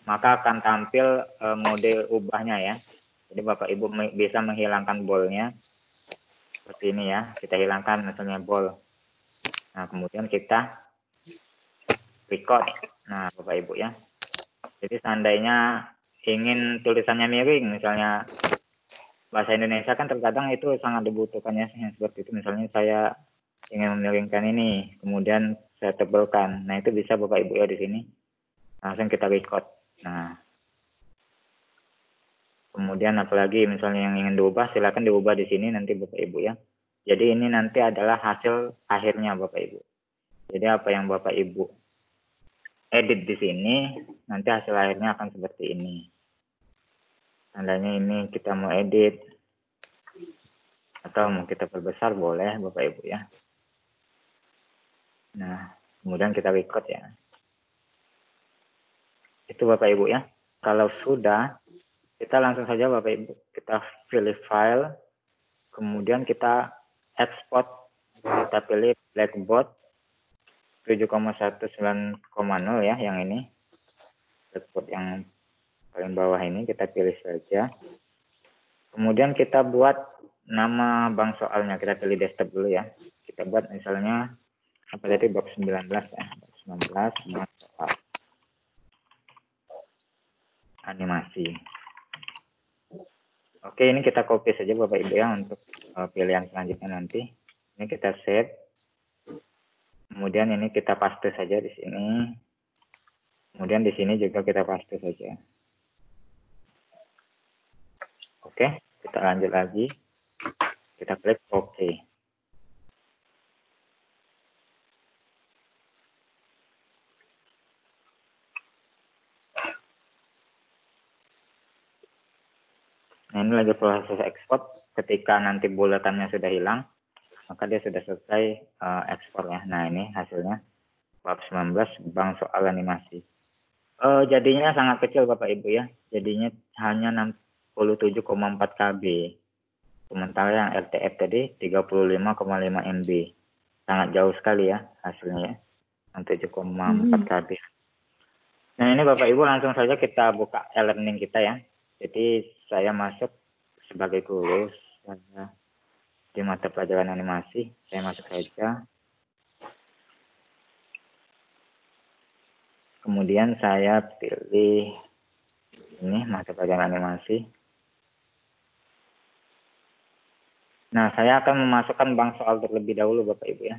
maka akan tampil mode ubahnya ya. Jadi Bapak Ibu bisa menghilangkan boolnya seperti ini ya. Kita hilangkan misalnya bool. Nah, kemudian kita record. Nah, Bapak Ibu ya. Jadi seandainya ingin tulisannya miring, misalnya bahasa Indonesia kan terkadang itu sangat dibutuhkannya seperti itu. Misalnya saya ingin memiringkan ini, kemudian saya tebalkan. Nah, itu bisa Bapak Ibu ya di sini. Langsung kita record. Nah, kemudian apalagi misalnya yang ingin diubah, silakan diubah di sini nanti Bapak Ibu ya. Jadi ini nanti adalah hasil akhirnya Bapak Ibu. Jadi apa yang Bapak Ibu edit di sini, nanti hasil akhirnya akan seperti ini. Tandanya ini kita mau edit atau mau kita perbesar boleh Bapak Ibu ya. Nah, kemudian kita record ya. Itu Bapak Ibu ya. Kalau sudah, kita langsung saja Bapak Ibu, kita pilih file, kemudian kita export, kita pilih Blackboard 7,19,0 ya, yang ini. Blackboard yang paling bawah ini kita pilih saja. Kemudian kita buat nama bank soalnya, kita pilih desktop dulu ya. Kita buat misalnya apa tadi bab 19 ya, bab 19 bank soal animasi. Oke, ini kita copy saja Bapak Ibu ya untuk pilihan selanjutnya nanti. Ini kita save. Kemudian ini kita paste saja di sini. Kemudian di sini juga kita paste saja. Oke, kita lanjut lagi. Kita klik OK. Nah, ini lagi proses ekspor. Ketika nanti bulatannya sudah hilang, maka dia sudah selesai ekspornya. Nah, ini hasilnya bab 19 bank soal animasi. Jadinya sangat kecil Bapak Ibu ya. Jadinya hanya 67,4 KB. Sementara yang RTF tadi 35,5 MB. Sangat jauh sekali ya hasilnya ya. 7,4 KB. Nah, ini Bapak Ibu langsung saja kita buka e-learning kita ya. Jadi saya masuk sebagai guru di mata pelajaran animasi. Saya masuk saja. Kemudian saya pilih ini mata pelajaran animasi. Nah, saya akan memasukkan bank soal terlebih dahulu Bapak Ibu ya.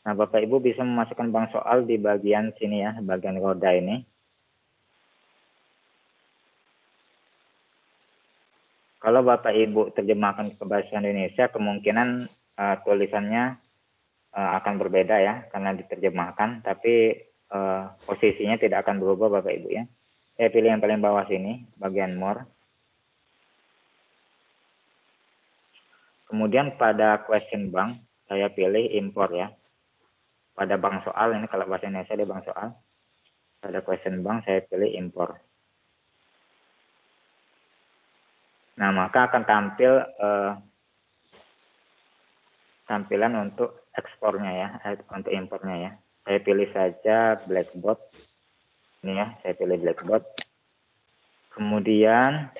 Nah, Bapak Ibu bisa memasukkan bank soal di bagian sini ya, bagian roda ini. Kalau Bapak Ibu terjemahkan ke bahasa Indonesia, kemungkinan tulisannya akan berbeda ya, karena diterjemahkan, tapi posisinya tidak akan berubah Bapak Ibu ya. Saya pilih yang paling bawah sini, bagian more. Kemudian pada question bank, saya pilih import ya. Pada bank soal, ini kalau bahasa Indonesia dia bank soal. Pada question bank, saya pilih import. Nah, maka akan tampil tampilan untuk ekspornya ya, untuk impornya ya. Saya pilih saja Blackboard. Ini ya, saya pilih Blackboard. Kemudian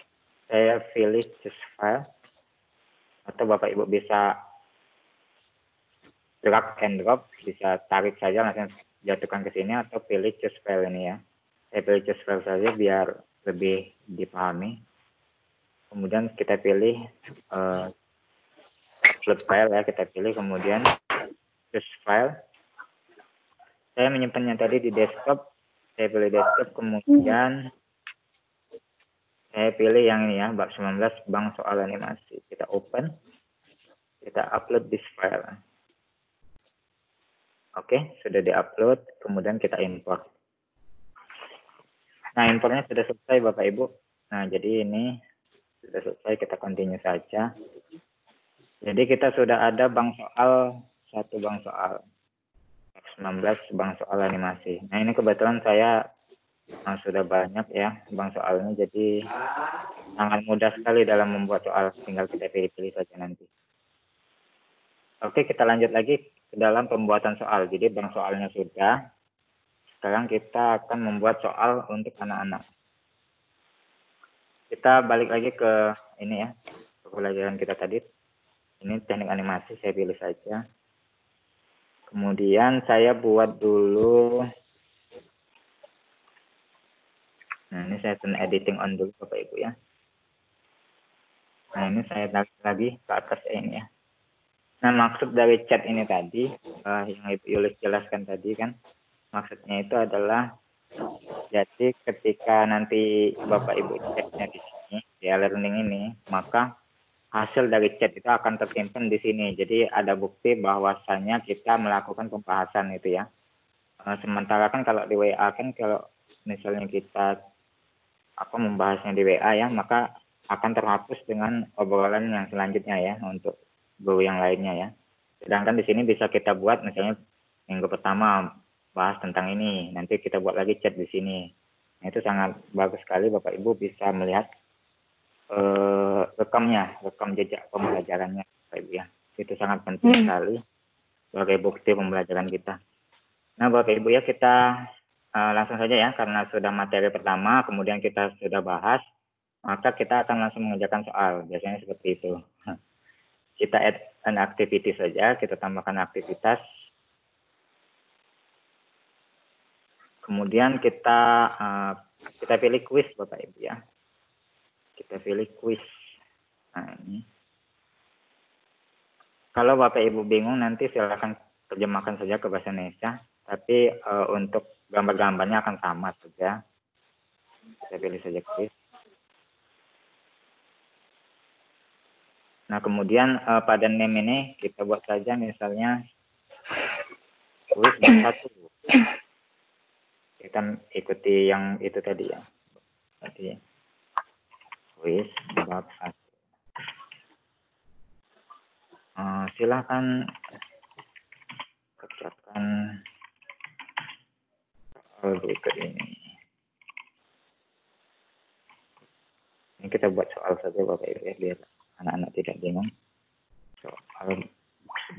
saya pilih choose file. Atau Bapak Ibu bisa drag and drop, bisa tarik saja langsung jatuhkan ke sini atau pilih choose file ini ya. Saya pilih choose file saja biar lebih dipahami. Kemudian kita pilih upload file ya, kita pilih, kemudian choose file. Saya menyimpannya tadi di desktop, saya pilih desktop, kemudian saya pilih yang ini ya, bab 19 bank soal animasi. Kita open, kita upload this file. Oke, sudah diupload, kemudian kita import. Nah, importnya sudah selesai Bapak Ibu. Nah, jadi ini sudah selesai, kita continue saja. Jadi kita sudah ada bank soal, satu bank soal. 19 bank soal animasi. Nah, ini kebetulan saya sudah banyak ya bank soalnya, jadi sangat mudah sekali dalam membuat soal, tinggal kita pilih-pilih saja nanti. Oke, kita lanjut lagi ke dalam pembuatan soal. Jadi bank soalnya sudah. Sekarang kita akan membuat soal untuk anak-anak. Kita balik lagi ke ini ya, ke pelajaran kita tadi. Ini teknik animasi, saya pilih saja. Kemudian saya buat dulu. Nah, ini saya turn editing on dulu Bapak Ibu ya. Nah, ini saya tarik lagi ke atas ini ya. Nah, maksud dari chat ini tadi, yang Ibu Yulis jelaskan tadi kan, maksudnya itu adalah, jadi ketika nanti Bapak Ibu chatnya di sini, di e-learning ini, maka hasil dari chat itu akan tersimpan di sini. Jadi ada bukti bahwasannya kita melakukan pembahasan itu ya. Sementara kan kalau di WA kan, kalau misalnya kita membahasnya di WA ya, maka akan terhapus dengan obrolan yang selanjutnya ya, untuk guru yang lainnya ya. Sedangkan di sini bisa kita buat misalnya minggu pertama bahas tentang ini, nanti kita buat lagi chat di sini. Nah, itu sangat bagus sekali Bapak Ibu bisa melihat rekam jejak pembelajarannya Bapak Ibu ya. Itu sangat penting sekali sebagai bukti pembelajaran kita. Nah Bapak Ibu ya, kita langsung saja ya, karena sudah materi pertama, kemudian kita sudah bahas, maka kita akan langsung mengerjakan soal. Biasanya seperti itu. Kita add an activity saja, kita tambahkan aktivitas. Kemudian kita pilih quiz Bapak Ibu ya. Kita pilih quiz. Nah ini. Kalau Bapak Ibu bingung, nanti silakan terjemahkan saja ke bahasa Indonesia. Tapi untuk gambar-gambarnya akan sama saja. Kita pilih saja quiz. Nah, kemudian pada name ini kita buat saja misalnya quiz bab 1. Kita ikuti yang itu tadi ya. Tadi quiz bab 1. Silakan kerjakan soal berikut ini. Ini kita buat soal saja Bapak Ibu ya, biar anak-anak tidak bingung. Soal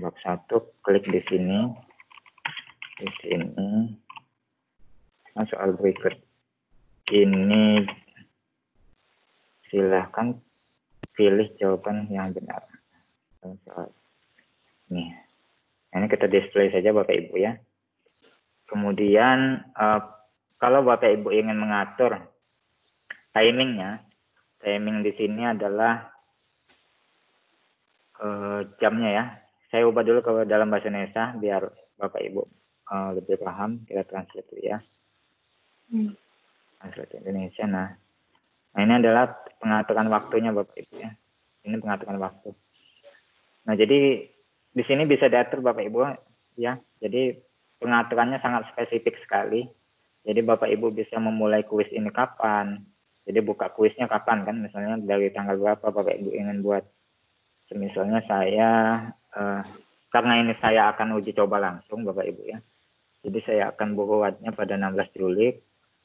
bab 1, klik di sini. Di sini. Nah, soal berikut ini silahkan pilih jawaban yang benar. Soal ini. Ini kita display saja Bapak Ibu ya. Kemudian kalau Bapak Ibu ingin mengatur timingnya, timing di sini adalah jamnya ya. Saya ubah dulu ke dalam bahasa Indonesia biar Bapak Ibu lebih paham. Kita translate dulu ya. Translate Indonesia. Nah, ini adalah pengaturan waktunya Bapak Ibu ya. Ini pengaturan waktu. Nah, jadi di sini bisa diatur Bapak Ibu ya. Jadi pengaturannya sangat spesifik sekali. Jadi Bapak Ibu bisa memulai kuis ini kapan. Jadi buka kuisnya kapan kan, misalnya dari tanggal berapa Bapak Ibu ingin buat. Misalnya saya, karena ini saya akan uji coba langsung Bapak Ibu ya. Jadi saya akan buatnya pada 16 Juli.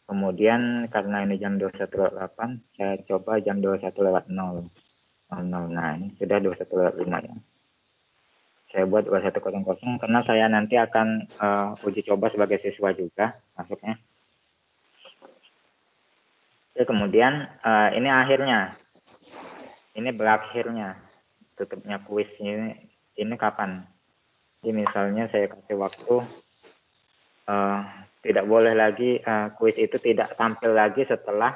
Kemudian karena ini jam 21.08, saya coba jam 21.00. Nah ini sudah 21.05 ya. Saya buat 21.00 karena saya nanti akan uji coba sebagai siswa juga masuknya. Oke, kemudian ini akhirnya. Ini berakhirnya. Tutupnya kuis ini kapan? Jadi misalnya saya kasih waktu, tidak boleh lagi kuis itu tidak tampil lagi setelah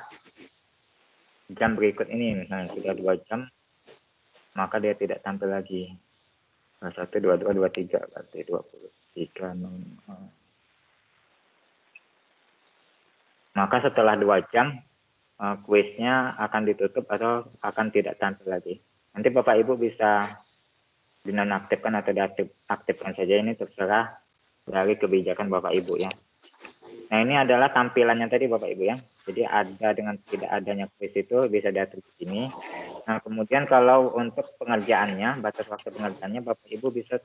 jam berikut ini, misalnya sudah 2 jam, maka dia tidak tampil lagi. 1, 2, 2, 2, 3, berarti 23. Maka setelah 2 jam, kuisnya akan ditutup atau akan tidak tampil lagi. Nanti Bapak Ibu bisa dinonaktifkan atau diaktifkan saja, ini terserah dari kebijakan Bapak Ibu ya. Nah, ini adalah tampilannya tadi Bapak Ibu ya. Jadi ada dengan tidak adanya kuis itu bisa diatur di sini. Nah, kemudian kalau untuk pengerjaannya, batas waktu pengerjaannya Bapak Ibu bisa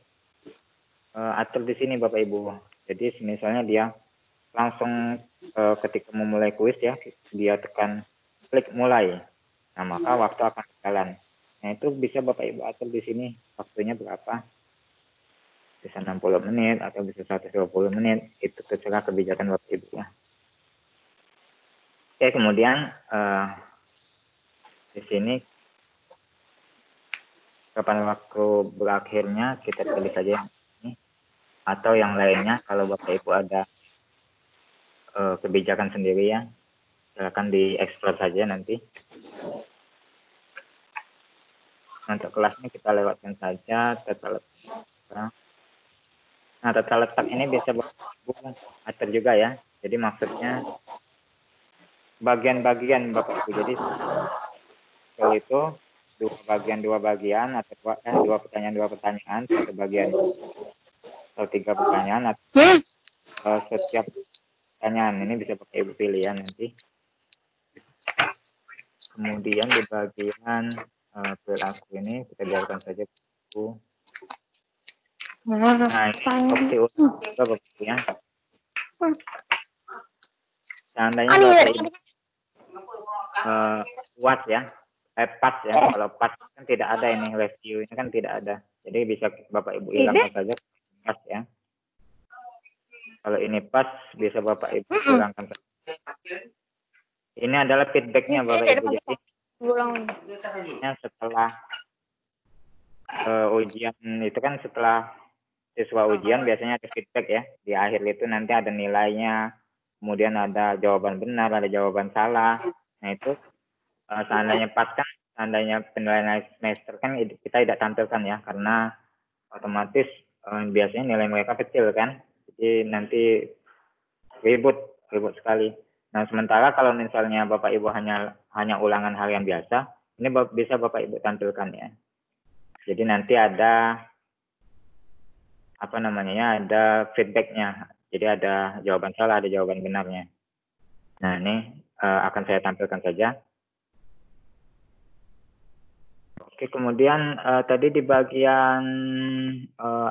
atur di sini Bapak Ibu. Jadi misalnya dia langsung ketika memulai kuis ya, dia tekan klik mulai. Nah, maka waktu akan berjalan. Nah, itu bisa Bapak Ibu atur di sini waktunya berapa. Bisa 60 menit atau bisa 120 menit, itu terserah kebijakan Bapak Ibu ya. Oke, kemudian di sini kapan waktu berakhirnya kita pilih saja yang ini atau yang lainnya. Kalau Bapak Ibu ada kebijakan sendiri ya, silakan dieksplor saja nanti. Untuk kelasnya kita lewatkan saja tata letak. Nah, tata letak ini bisa Bapak Ibu atur juga ya. Jadi maksudnya bagian-bagian Bapak Ibu. Jadi kalau itu dua bagian atau dua pertanyaan, satu bagian atau 3 pertanyaan atau setiap pertanyaan ini bisa Bapak Ibu pilih ya nanti. Kemudian di bagian perilaku ini kita biarkan saja Bu. Nah, ini opsi juga Bapak Ibu ya. Seandainya Bapak Ibu puas ya, pas ya. Kalau pas kan tidak ada ini, review ini kan tidak ada. Jadi bisa Bapak Ibu hilangkan saja pas ya. Kalau ini pas bisa Bapak Ibu hilangkan saja. Ini adalah feedbacknya Bapak Ibu. Jadi setelah ujian itu kan setelah siswa ujian biasanya ada feedback ya. Di akhir itu nanti ada nilainya, kemudian ada jawaban benar, ada jawaban salah. Nah itu seandainya pas kan, seandainya penilaian semester kan kita tidak tampilkan ya, karena otomatis biasanya nilai mereka kecil kan. Jadi nanti ribut sekali. Nah, sementara kalau misalnya Bapak Ibu hanya ulangan harian biasa, ini bisa Bapak Ibu tampilkan ya. Jadi nanti ada ada feedbacknya. Jadi ada jawaban salah, ada jawaban benarnya. Nah, ini akan saya tampilkan saja. Oke, kemudian tadi di bagian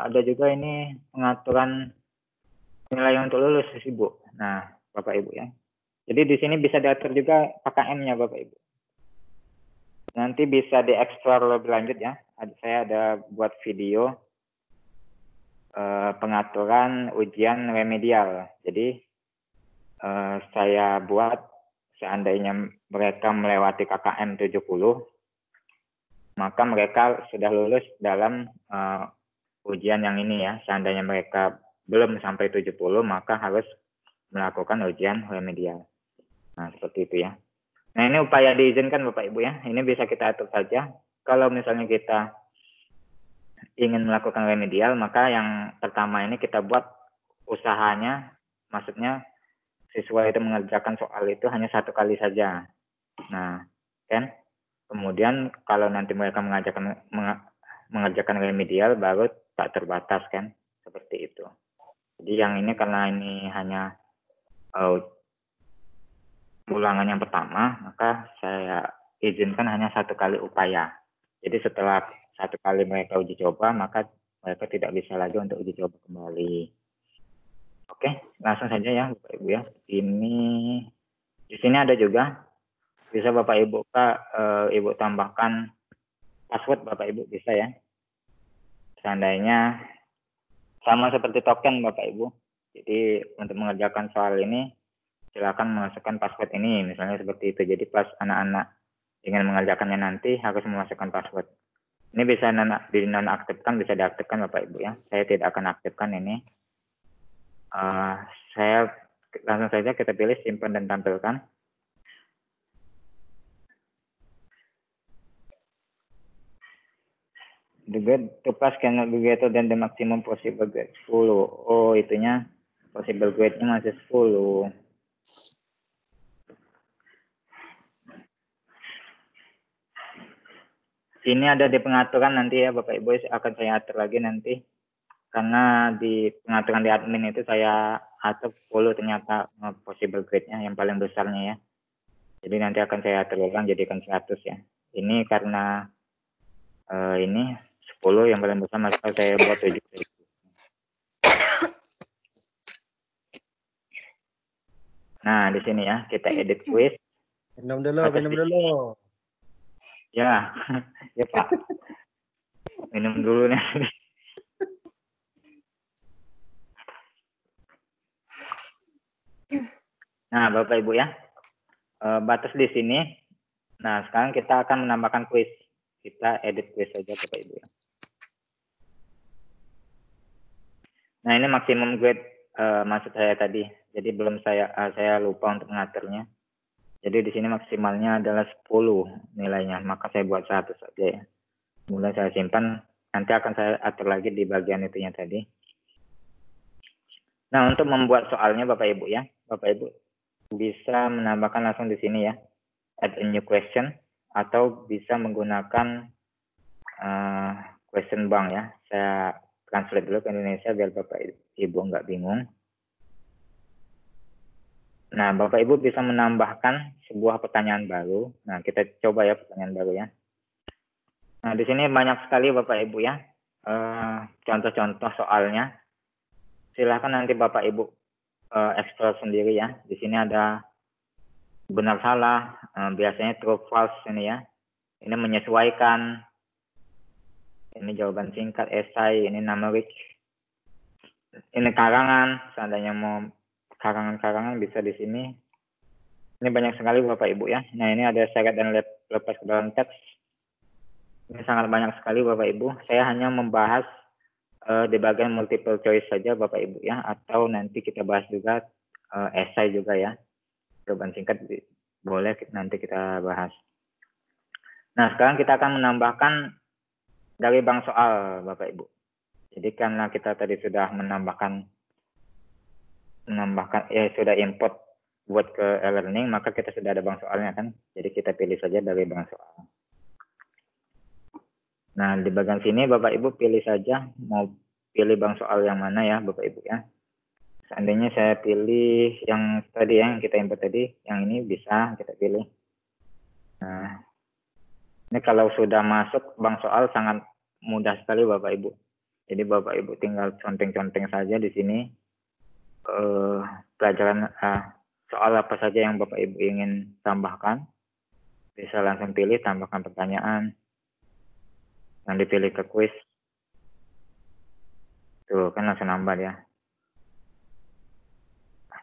ada juga ini pengaturan nilai untuk lulus Ibu. Nah, Bapak Ibu ya. Jadi di sini bisa diatur juga KKM-nya Bapak Ibu. Nanti bisa dieksplor lebih lanjut ya. Saya ada buat video pengaturan ujian remedial. Jadi saya buat seandainya mereka melewati KKM 70, maka mereka sudah lulus dalam ujian yang ini ya. Seandainya mereka belum sampai 70, maka harus melakukan ujian remedial. Nah, seperti itu ya. Nah, ini upaya diizinkan Bapak Ibu ya. Ini bisa kita atur saja. Kalau misalnya kita ingin melakukan remedial, maka yang pertama ini kita buat usahanya, maksudnya siswa itu mengerjakan soal itu hanya 1 kali saja. Nah, kan? Kemudian kalau nanti mereka mengerjakan remedial baru tak terbatas kan? Seperti itu. Jadi yang ini karena ini hanya ulangan yang pertama, maka saya izinkan hanya 1 kali upaya. Jadi setelah 1 kali mereka uji coba, maka mereka tidak bisa lagi untuk uji coba kembali. Oke, langsung saja ya Bapak Ibu ya. Ini di sini ada juga bisa Bapak Ibu Ibu tambahkan password Bapak Ibu bisa ya. Seandainya sama seperti token Bapak Ibu. Jadi untuk mengerjakan soal ini silakan memasukkan password ini, misalnya seperti itu. Jadi pas anak-anak ingin mengerjakannya nanti harus memasukkan password. Ini bisa dinonaktifkan, bisa diaktifkan Bapak Ibu ya. Saya tidak akan aktifkan ini. Saya langsung saja kita pilih simpan dan tampilkan. The grade to pass cannot be greater than the maximum possible grade 10. Oh, itunya possible grade-nya masih 10. Ini ada di pengaturan nanti ya Bapak Ibu, akan saya atur lagi nanti. Karena di pengaturan di admin itu saya atur 10 ternyata possible grade-nya yang paling besarnya ya. Jadi nanti akan saya atur ulang jadikan 100 ya. Ini karena ini 10 yang paling besar, maka saya buat 7. Nah, di sini ya, kita edit quiz. Minum dulu. Ya, ya Pak. Minum dulu nih. Nah, Bapak Ibu ya, batas di sini. Nah, sekarang kita akan menambahkan quiz. Kita edit quiz saja Bapak Ibu ya. Nah, ini maksimum grade maksud saya tadi. Jadi belum saya lupa untuk mengaturnya. Jadi di sini maksimalnya adalah 10 nilainya, maka saya buat 100 saja ya. Kemudian saya simpan, nanti akan saya atur lagi di bagian itunya tadi. Nah, untuk membuat soalnya Bapak Ibu ya, Bapak Ibu bisa menambahkan langsung di sini ya, add a new question, atau bisa menggunakan question bank ya. Saya translate dulu ke Indonesia biar Bapak Ibu nggak bingung. Nah, Bapak Ibu bisa menambahkan sebuah pertanyaan baru. Nah, kita coba ya pertanyaan baru ya. Nah, di sini banyak sekali Bapak Ibu ya, contoh-contoh soalnya. Silahkan nanti Bapak Ibu explore sendiri ya. Di sini ada benar salah, biasanya true false ini ya. Ini menyesuaikan. Ini jawaban singkat, esai, ini numeric. Ini karangan, seandainya mau karangan-karangan bisa di sini. Ini banyak sekali Bapak Ibu ya. Nah, ini ada syarat dan lepas ke dalam teks. Ini sangat banyak sekali Bapak Ibu. Saya hanya membahas di bagian multiple choice saja Bapak Ibu ya. Atau nanti kita bahas juga esai juga ya. Jawaban singkat boleh nanti kita bahas. Nah, sekarang kita akan menambahkan dari bank soal Bapak Ibu. Jadi karena kita tadi sudah menambahkan sudah import buat ke e-learning, maka kita sudah ada bank soalnya kan. Jadi kita pilih saja dari bank soal. Nah, di bagian sini Bapak Ibu pilih saja mau pilih bank soal yang mana ya Bapak Ibu ya. Seandainya saya pilih yang tadi ya, yang kita import tadi, yang ini bisa kita pilih. Nah, ini kalau sudah masuk bank soal sangat mudah sekali Bapak Ibu. Jadi Bapak Ibu tinggal conteng-conteng saja di sini pelajaran soal apa saja yang Bapak Ibu ingin tambahkan. Bisa langsung pilih tambahkan pertanyaan. Yang dipilih ke quiz. Tuh kan langsung nambah ya.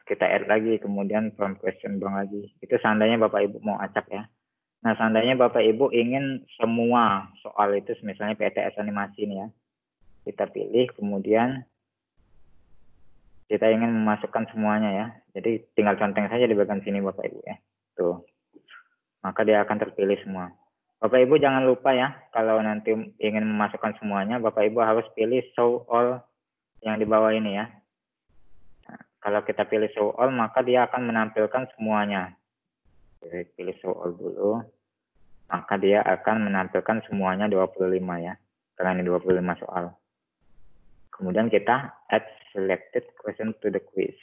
Kita add lagi, kemudian from question bank lagi. Itu seandainya Bapak Ibu mau acak ya. Nah, seandainya Bapak Ibu ingin semua soal itu, misalnya PTS animasi ini ya. Kita pilih, kemudian kita ingin memasukkan semuanya ya. Jadi tinggal conteng saja di bagian sini Bapak Ibu ya. Tuh. Maka dia akan terpilih semua. Bapak Ibu jangan lupa ya, kalau nanti ingin memasukkan semuanya, Bapak Ibu harus pilih show all yang di bawah ini ya. Nah, kalau kita pilih show all, maka dia akan menampilkan semuanya. Jadi pilih show all dulu, maka dia akan menampilkan semuanya 25 ya. Karena ini 25 soal. Kemudian kita add selected question to the quiz.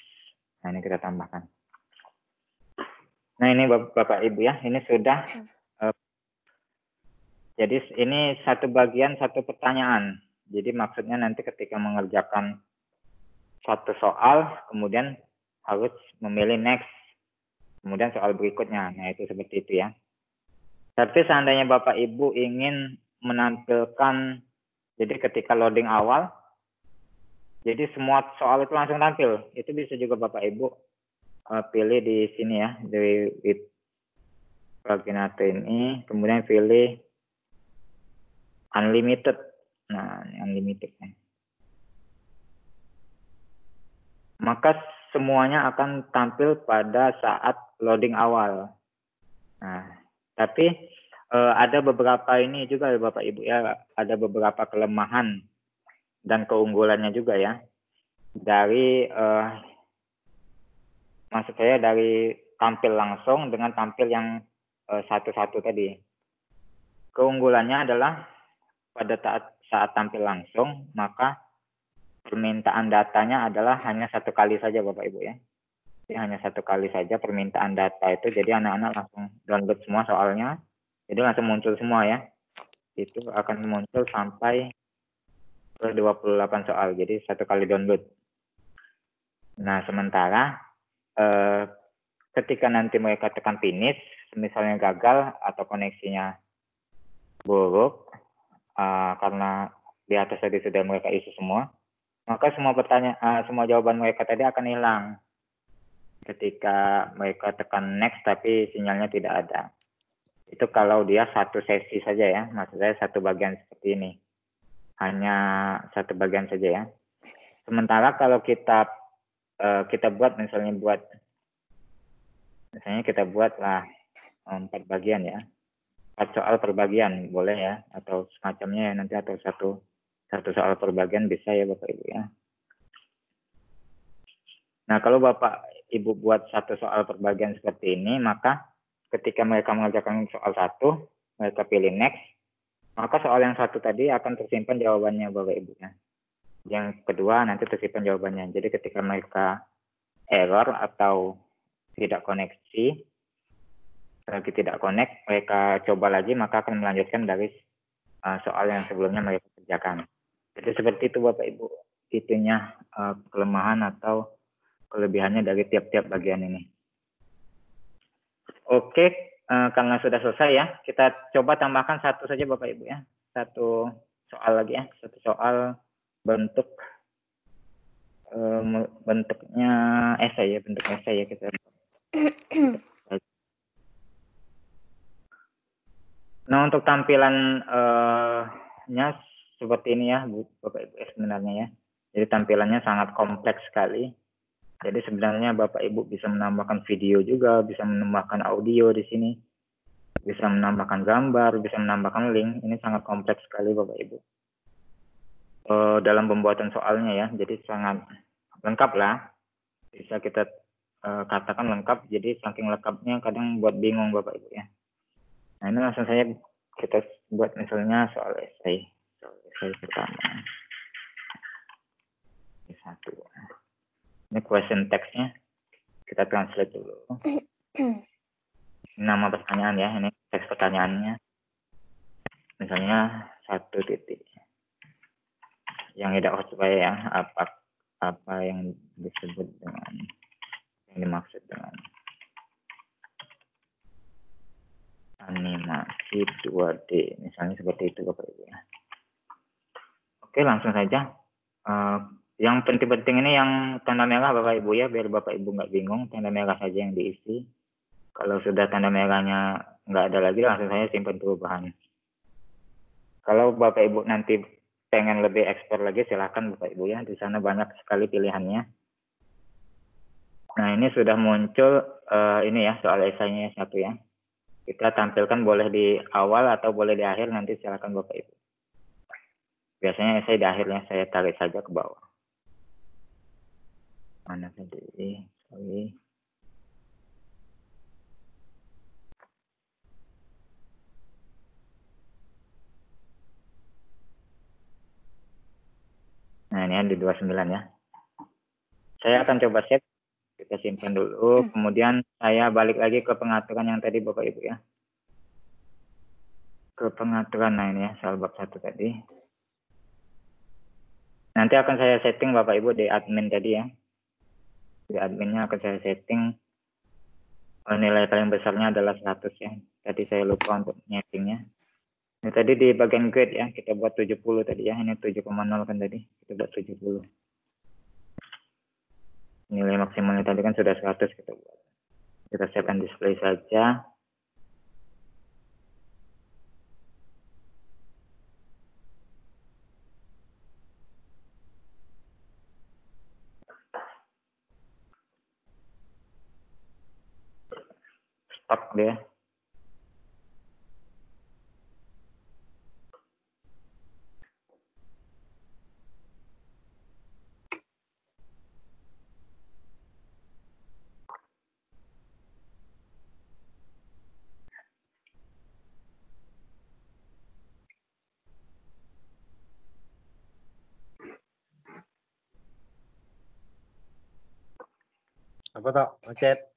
Nah, ini kita tambahkan. Nah, ini Bapak Ibu ya, ini sudah. Jadi ini satu bagian, satu pertanyaan. Jadi maksudnya nanti ketika mengerjakan satu soal, kemudian harus memilih next. Kemudian soal berikutnya. Nah, itu seperti itu ya. Tapi seandainya Bapak Ibu ingin menampilkan, jadi ketika loading awal, jadi semua soal itu langsung tampil. Itu bisa juga Bapak Ibu pilih di sini ya, dari Paginato ini, kemudian pilih unlimited. Nah, unlimited. Maka semuanya akan tampil pada saat loading awal. Nah, tapi ada beberapa ini juga ya Bapak Ibu ya, ada beberapa kelemahan dan keunggulannya juga ya dari maksud saya dari tampil langsung dengan tampil yang satu-satu tadi. Keunggulannya adalah pada saat tampil langsung, maka permintaan datanya adalah hanya satu kali saja Bapak Ibu ya. Jadi hanya satu kali saja permintaan data itu, jadi anak-anak langsung download semua soalnya, jadi langsung muncul semua ya. Itu akan muncul sampai ke 28 soal, jadi satu kali download. Nah, sementara ketika nanti mereka tekan finish, misalnya gagal atau koneksinya buruk, karena di atas tadi sudah mereka isi semua, maka semua pertanyaan, semua jawaban mereka tadi akan hilang ketika mereka tekan next tapi sinyalnya tidak ada. Itu kalau dia satu sesi saja ya, maksud saya satu bagian seperti ini, hanya satu bagian saja ya. Sementara kalau kita buat misalnya kita buatlah 4 bagian ya, 4 soal per bagian boleh ya, atau semacamnya ya nanti, atau satu soal per bagian bisa ya Bapak Ibu ya. Nah, kalau Bapak Ibu buat satu soal per bagian seperti ini, maka ketika mereka mengerjakan soal satu, mereka pilih next, maka soal yang satu tadi akan tersimpan jawabannya Bapak Ibu ya. Yang kedua nanti tersimpan jawabannya. Jadi ketika mereka error atau tidak koneksi, lagi tidak connect, mereka coba lagi, maka akan melanjutkan dari soal yang sebelumnya mereka kerjakan. Jadi seperti itu Bapak Ibu, itunya kelemahan atau kelebihannya dari tiap-tiap bagian ini. Oke, karena sudah selesai ya, kita coba tambahkan satu saja Bapak Ibu ya, satu soal lagi ya, satu soal bentuknya esai ya, bentuk esai ya kita. Nah, untuk tampilannya seperti ini ya Bapak Ibu sebenarnya ya. Jadi tampilannya sangat kompleks sekali. Jadi sebenarnya Bapak Ibu bisa menambahkan video juga, bisa menambahkan audio di sini, bisa menambahkan gambar, bisa menambahkan link. Ini sangat kompleks sekali Bapak Ibu dalam pembuatan soalnya ya. Jadi sangat lengkap lah, bisa kita katakan lengkap. Jadi saking lengkapnya kadang buat bingung Bapak Ibu ya. Nah, ini langsung saja kita buat misalnya soal esai pertama. Ini satu. Ini question text-nya. Kita translate dulu. Nama pertanyaan ya, ini teks pertanyaannya. Misalnya 1 titik. Yang tidak supaya ya, apa yang disebut dengan, yang dimaksud dengan animasi 2D, misalnya seperti itu Bapak Ibu ya. Oke, langsung saja. Yang penting-penting ini yang tanda merah Bapak Ibu ya, biar Bapak Ibu nggak bingung, tanda merah saja yang diisi. Kalau sudah tanda merahnya nggak ada lagi, langsung saya simpan perubahan. Kalau Bapak Ibu nanti pengen lebih ekspor lagi, silakan Bapak Ibu ya, di sana banyak sekali pilihannya. Nah, ini sudah muncul ini ya, soal esainya satu ya. Kita tampilkan boleh di awal atau boleh di akhir, nanti silakan Bapak Ibu. Biasanya esai di akhirnya, saya tarik saja ke bawah. Mana tadi? Sorry. Nah, ini ada 29 ya. Saya akan coba save. Kita simpan dulu. Kemudian saya balik lagi ke pengaturan yang tadi Bapak Ibu ya. Ke pengaturan, nah ini ya, soal bab 1 tadi. Nanti akan saya setting Bapak Ibu di admin tadi ya. Di adminnya akan saya setting nilai paling besarnya adalah 100 ya. Tadi saya lupa untuk nyetingnya. Ini tadi di bagian grade ya, kita buat 70 tadi ya. Ini 7,0 kan tadi, kita buat 70. Nilai maksimalnya tadi kan sudah 100 kita buat. Kita save and display saja. Stop dia. Apa toh? Macet.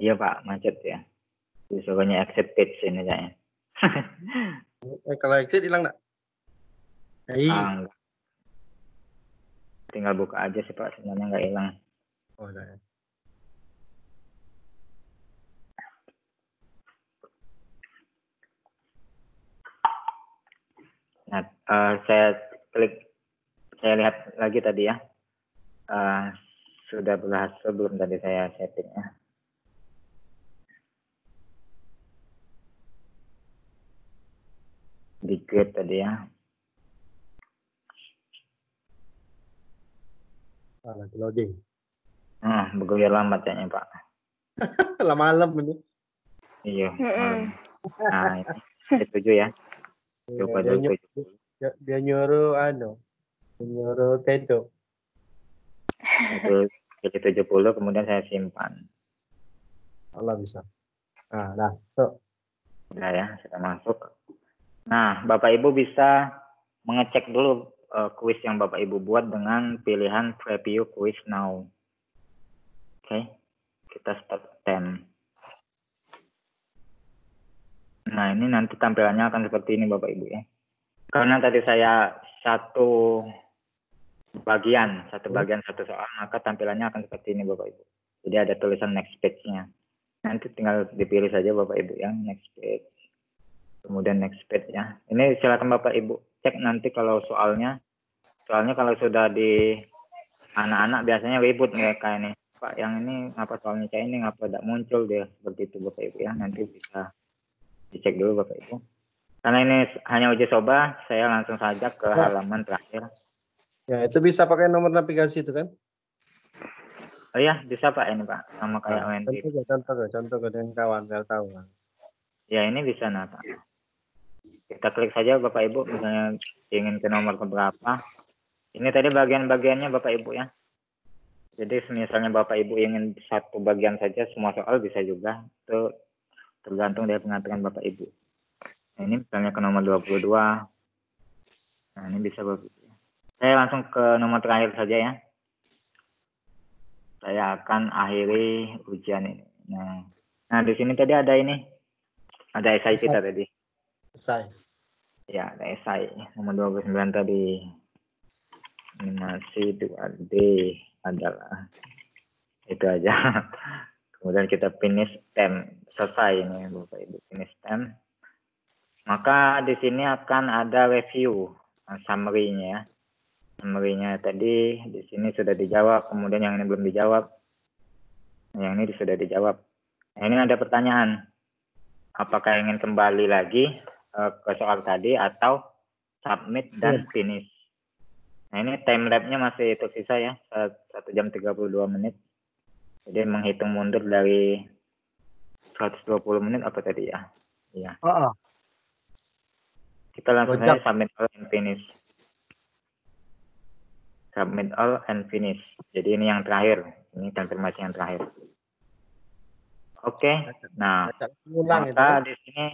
Iya Pak, macet ya. Disuruhnya exit page ini kayaknya. Kalau exit hilang nggak? Enggak. Tinggal buka aja sih Pak, sebenarnya nggak hilang. Oh, udah ya. Nah, saya lihat lagi tadi ya. Sudah berhasil belum tadi saya settingnya. Di create tadi ya. Lagi loading. Bergulir lambat kayaknya Pak. Malam ini. Iya, malam. Nah, ini setuju ya. Coba dulu. Dia nyuruh nyuruh Tedo. Itu jadi 70, kemudian saya simpan. Allah bisa. Nah, dah. Tuh. Udah ya, sudah masuk. Nah, Bapak Ibu bisa mengecek dulu kuis yang Bapak Ibu buat dengan pilihan preview quiz now. Oke, kita start time. Nah, ini nanti tampilannya akan seperti ini Bapak Ibu ya. Karena tadi saya satu bagian satu soal, maka tampilannya akan seperti ini Bapak Ibu. Jadi ada tulisan next page-nya. Nanti tinggal dipilih saja Bapak Ibu yang next page. Kemudian next page ya. Ini silakan Bapak Ibu cek nanti kalau soalnya kalau sudah di anak-anak biasanya ribut mereka ini. Pak, yang ini ngapa soalnya kayak ini ngapa tidak muncul dia, seperti itu Bapak Ibu ya. Nanti bisa dicek dulu Bapak Ibu. Karena ini hanya uji coba, saya langsung saja ke halaman terakhir. Ya, itu bisa pakai nomor navigasi itu kan? Oh iya, bisa Pak ini Pak, sama kayak ONT. Contoh ke dengan kawan, biar tahu. Ya, ini bisa nah Pak. Kita klik saja Bapak Ibu, misalnya ingin ke nomor keberapa. Ini tadi bagian-bagiannya Bapak Ibu ya. Jadi misalnya Bapak Ibu ingin satu bagian saja, semua soal bisa juga. Itu tergantung dari pengaturan Bapak Ibu. Nah, ini misalnya ke nomor 22. Nah, ini bisa Bapak Ibu. Saya langsung ke nomor terakhir saja ya. Saya akan akhiri ujian ini. Nah di sini tadi ada ini. Ada esai kita tadi. Esai. Ya, ada esai. Nomor 29 tadi. Ini masih 2D adalah. Itu aja. Kemudian kita finish time. Selesai ini Bapak Ibu. Finish time. Maka di sini akan ada review. Summary-nya ya. Summary-nya tadi di sini sudah dijawab, kemudian yang ini belum dijawab. Yang ini sudah dijawab. Nah, ini ada pertanyaan. Apakah ingin kembali lagi ke soal tadi atau submit dan finish? Nah, ini time lapse-nya masih tersisa ya, 1 jam 32 menit. Jadi menghitung mundur dari 120 menit apa tadi ya? Iya. Kita langsung saja submit all and finish. Submit all and finish. Jadi ini yang terakhir. Ini konfirmasi yang terakhir. Oke. Nah, maka di sini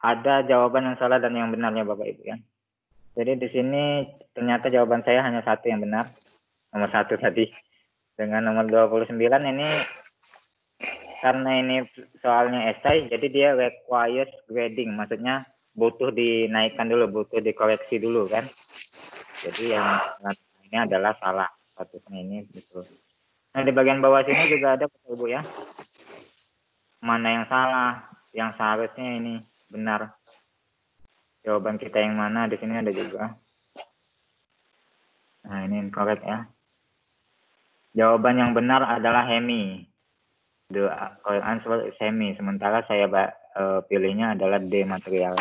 ada jawaban yang salah dan yang benarnya Bapak Ibu ya. Jadi di sini ternyata jawaban saya hanya satu yang benar. Nomor 1 tadi. Dengan nomor 29 ini karena ini soalnya esai, jadi dia requires grading. Maksudnya butuh dinaikkan dulu, butuh dikoreksi dulu kan. Jadi yang ini adalah salah statusnya ini betul. Nah di bagian bawah sini juga ada Bapak Ibu ya. Mana yang salah, yang seharusnya ini benar. Jawaban kita yang mana di sini ada juga. Nah ini incorrect ya. Jawaban yang benar adalah Hemi. The correct answer is Hemi. Sementara saya pilihnya adalah D material.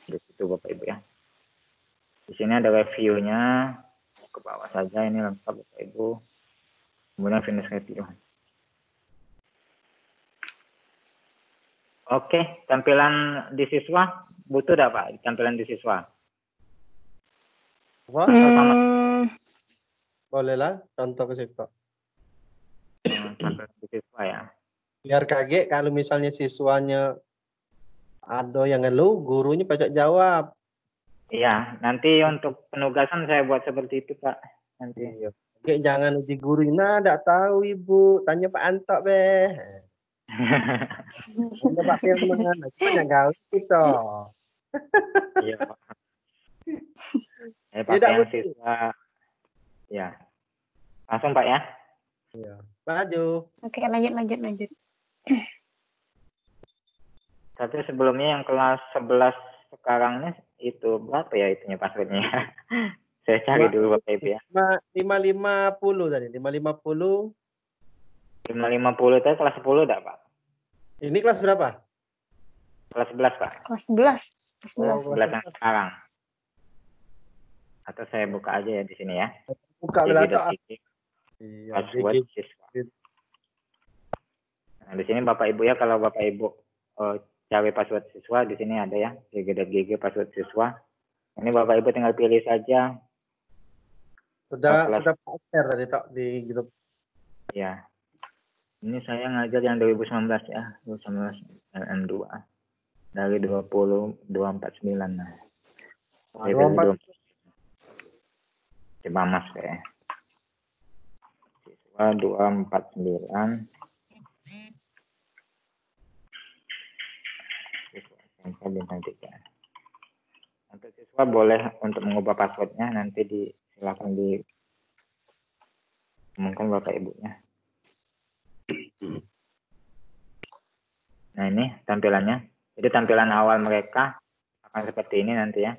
Di situ Bapak Ibu ya. Di sini ada reviewnya. Ke bawah saja ini lengkap Bapak Ibu. Kemudian finish review. Oke, tampilan di siswa butuh tidak Pak? Tampilan di siswa. Boleh lah, contoh ke situ. Tampilan di siswa ya. Biar kaget kalau misalnya siswanya ada yang ngeluh, gurunya pajak jawab. Iya, nanti untuk penugasan saya buat seperti itu Pak. nanti. Iya. Oke, jangan uji guru. Nah, enggak tahu Ibu. Tanya Pak Antok be. Tanya Pak Firman. Nah, banyak gaul gitu. Iya, Pak. Ya, Pakai enggak yang betul. siswa. Ya, langsung Pak ya. Maju. Oke, lanjut. Tapi sebelumnya yang kelas 11 sekarang nih itu berapa ya itunya passwordnya? Saya cari dulu Bapak Ibu ya. 550 tadi. 550. 550 itu kelas 10 enggak Pak? Ini kelas berapa? Kelas 11 Pak. Kelas 11. Kelas 11. Oh, 11 yang sekarang. Atau saya buka aja ya di sini ya. buka belato. GG.id Iya, password siswa. Nah, di sini Bapak Ibu ya, kalau Bapak Ibu cari password siswa di sini ada ya, gg.gg password siswa. Ini Bapak Ibu tinggal pilih saja. Sudah Pak share tadi Tok di grup. Ya. Ini saya ngajar yang 2019 ya, 2019 LM2 dari 20249. Nah. Saya pilih 2. Coba Mas ya. Siswa 249. Siswa bintang 3. Untuk siswa boleh untuk mengubah passwordnya nanti silakan diumumkan Bapak Ibunya. Nah ini tampilannya. Jadi tampilan awal mereka akan seperti ini nanti ya.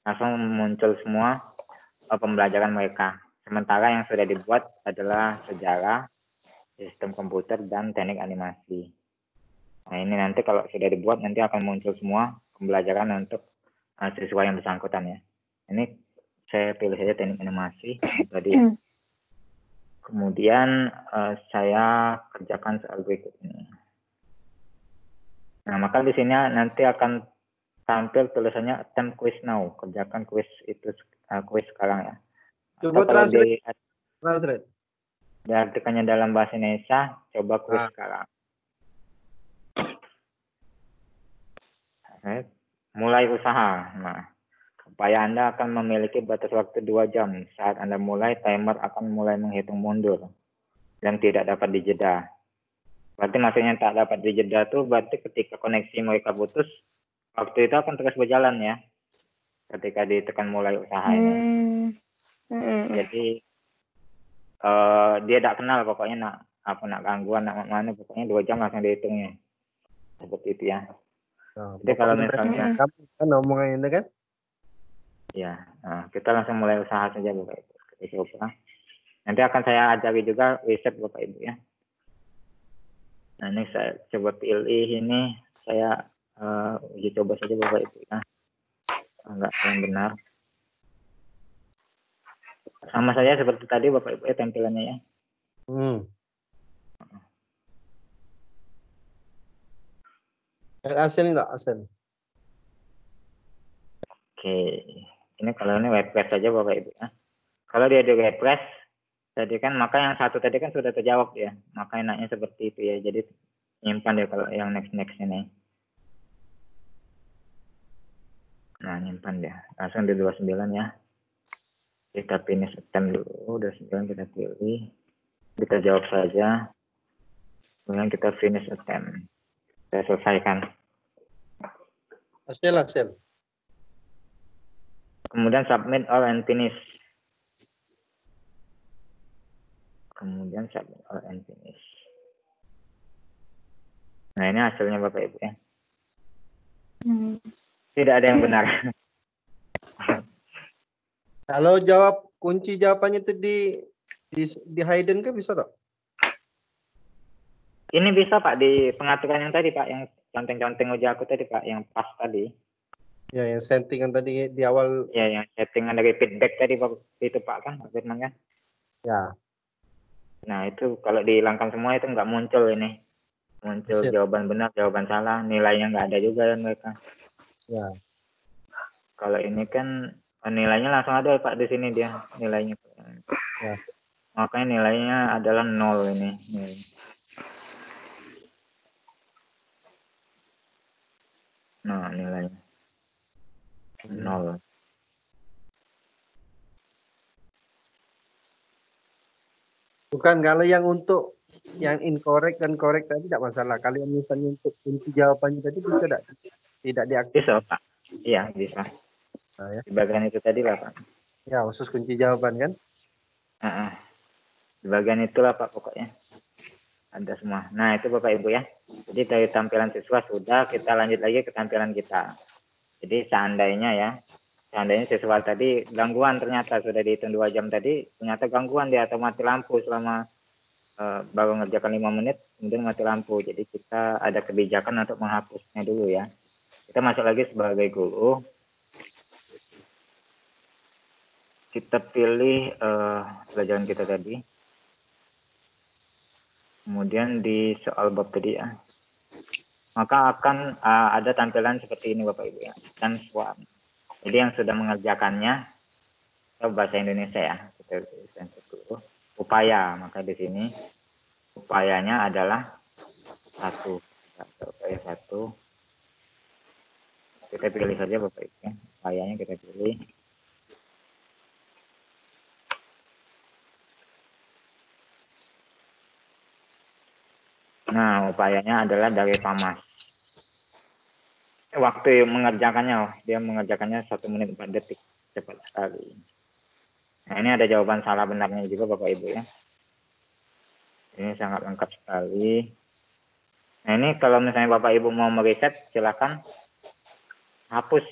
Langsung muncul semua pembelajaran mereka. Sementara yang sudah dibuat adalah sejarah, sistem komputer, dan teknik animasi. Nah ini nanti kalau sudah dibuat nanti akan muncul semua pembelajaran untuk siswa yang bersangkutan ya. Ini saya pilih saja teknik animasi tadi. Kemudian saya kerjakan soal berikut ini. Nah maka di sini nanti akan tampil tulisannya attempt quiz now. Kerjakan quiz itu quiz sekarang ya. Coba translate. Diartikannya dalam bahasa Indonesia, coba quiz sekarang. Mulai usaha. Nah, supaya Anda akan memiliki batas waktu 2 jam. Saat Anda mulai, timer akan mulai menghitung mundur dan tidak dapat dijeda. Berarti maksudnya tak dapat dijeda tuh berarti ketika koneksi mereka putus, waktu itu akan terus berjalan ya. Ketika ditekan mulai usaha ini. Jadi dia tidak kenal pokoknya nak gangguan nak mana pokoknya 2 jam langsung dihitungnya. Seperti itu ya. Jadi kalau misalnya kan omongan ini kan? Ya, kita langsung mulai usaha saja Bapak Ibu. Kita coba. Nanti akan saya ajari juga riset Bapak Ibu ya. Nah ini saya coba pilih ini, saya uji coba saja Bapak Ibu ya. Enggak yang benar. Sama saja seperti tadi Bapak Ibu ya tampilannya ya. Asal enggak asal. Oke, ini kalau ini WordPress saja Bapak Ibu ya. Kalau dia di WordPress, tadi kan maka yang satu tadi kan sudah terjawab ya. Maka enaknya seperti itu ya. Jadi nyimpan deh kalau yang next ini. Nah nyimpan deh. Langsung di 29 ya. Kita finish attempt dulu. 29 kita pilih. Kita jawab saja. Kemudian kita finish attempt. Saya selesaikan. Hasil. Kemudian submit all and finish. Kemudian submit all and finish. Nah ini hasilnya Bapak Ibu ya. Tidak ada yang benar. Kalau jawab kunci jawabannya itu di hidden kan bisa tak? Ini bisa Pak di pengaturan yang tadi Pak, yang conteng-conteng uji aku tadi Pak, yang pas tadi. Ya, yang settingan tadi di awal. Ya, yang settingan dari feedback tadi Pak, itu Pak kan, Pak Firman kan? Ya. Nah itu kalau dihilangkan semua itu nggak muncul ini. Muncul jawaban benar, jawaban salah, nilainya nggak ada juga ya mereka. Ya. Kalau ini kan nilainya langsung ada Pak di sini dia nilainya. Ya. Makanya nilainya adalah 0 ini. Nah nilainya 0. Bukan, kalau yang untuk yang incorrect dan correct tadi tidak masalah. Kalau yang misalnya untuk kunci jawabannya tadi bisa tidak diaktifkan. Bisa Pak. Iya bisa. Nah, ya. Di bagian itu tadi lah Pak. Ya, khusus kunci jawaban kan? Di bagian itulah Pak pokoknya. Ada semua. Nah itu Bapak Ibu ya. Jadi dari tampilan siswa sudah, kita lanjut lagi ke tampilan kita. Jadi seandainya siswa tadi gangguan ternyata sudah dihitung 2 jam tadi, ternyata gangguan dia atau mati lampu selama baru ngerjakan 5 menit, kemudian mati lampu. Jadi kita ada kebijakan untuk menghapusnya dulu ya. Kita masuk lagi sebagai guru. Kita pilih pelajaran kita tadi. Kemudian di soal bab tadi ya. Maka akan ada tampilan seperti ini Bapak Ibu ya. Dan suam. Jadi yang sudah mengerjakannya, bahasa Indonesia ya. Kita tuliskan dulu. Upaya. Maka di sini upayanya adalah 1. Upaya 1. Kita pilih saja Bapak Ibu ya. Upayanya kita pilih. Nah, upayanya adalah dari PAMAS. Waktu mengerjakannya, dia mengerjakannya 1 menit 4 detik. Cepat sekali. Nah, ini ada jawaban salah benarnya juga Bapak Ibu ya. Ini sangat lengkap sekali. Nah, ini kalau misalnya Bapak Ibu mau meriset, silakan hapus.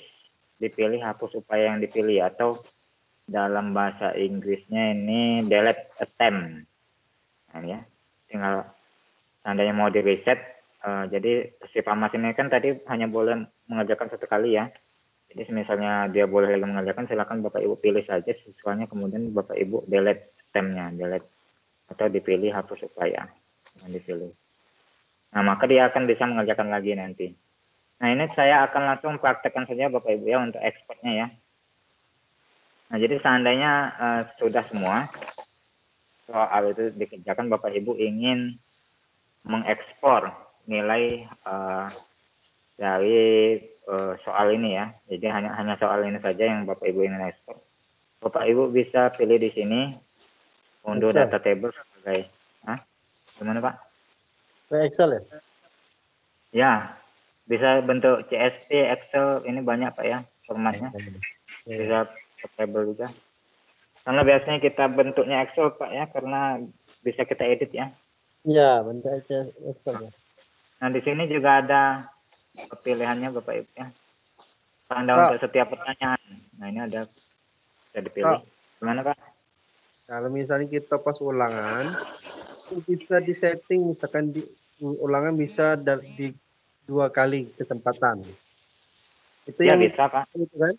Dipilih hapus upaya yang dipilih. Atau dalam bahasa Inggrisnya ini delete attempt. Nah, ya. Tinggal seandainya mau di reset, jadi si PAMAS ini kan tadi hanya boleh mengerjakan 1 kali ya. Jadi misalnya dia boleh lagi mengerjakan, silakan Bapak Ibu pilih saja siswanya, kemudian Bapak Ibu delete temnya, delete atau dipilih hapus upaya yang dipilih. Nah maka dia akan bisa mengerjakan lagi nanti. Nah ini saya akan langsung praktekkan saja Bapak Ibu ya untuk exportnya ya. Nah jadi seandainya sudah semua soal itu dikerjakan, Bapak Ibu ingin mengekspor nilai dari soal ini ya. Jadi hanya soal ini saja yang Bapak Ibu ingin ekspor. Bapak Ibu bisa pilih di sini unduh data table sebagai gimana Pak? Excel ya? Ya, bisa bentuk CSV, Excel, ini banyak Pak ya formatnya. Bisa table juga. Karena biasanya kita bentuknya Excel Pak ya, karena bisa kita edit ya. Iya, bentuk Excel ya. Nah di sini juga ada pilihannya Bapak Ibu ya. Tanda untuk setiap pertanyaan. Nah ini ada bisa dipilih. Gimana Pak? Kalau misalnya kita pas ulangan, bisa disetting, misalkan di ulangan bisa di 2 kali kesempatan. Itu Ya yang bisa Pak. Itu kan?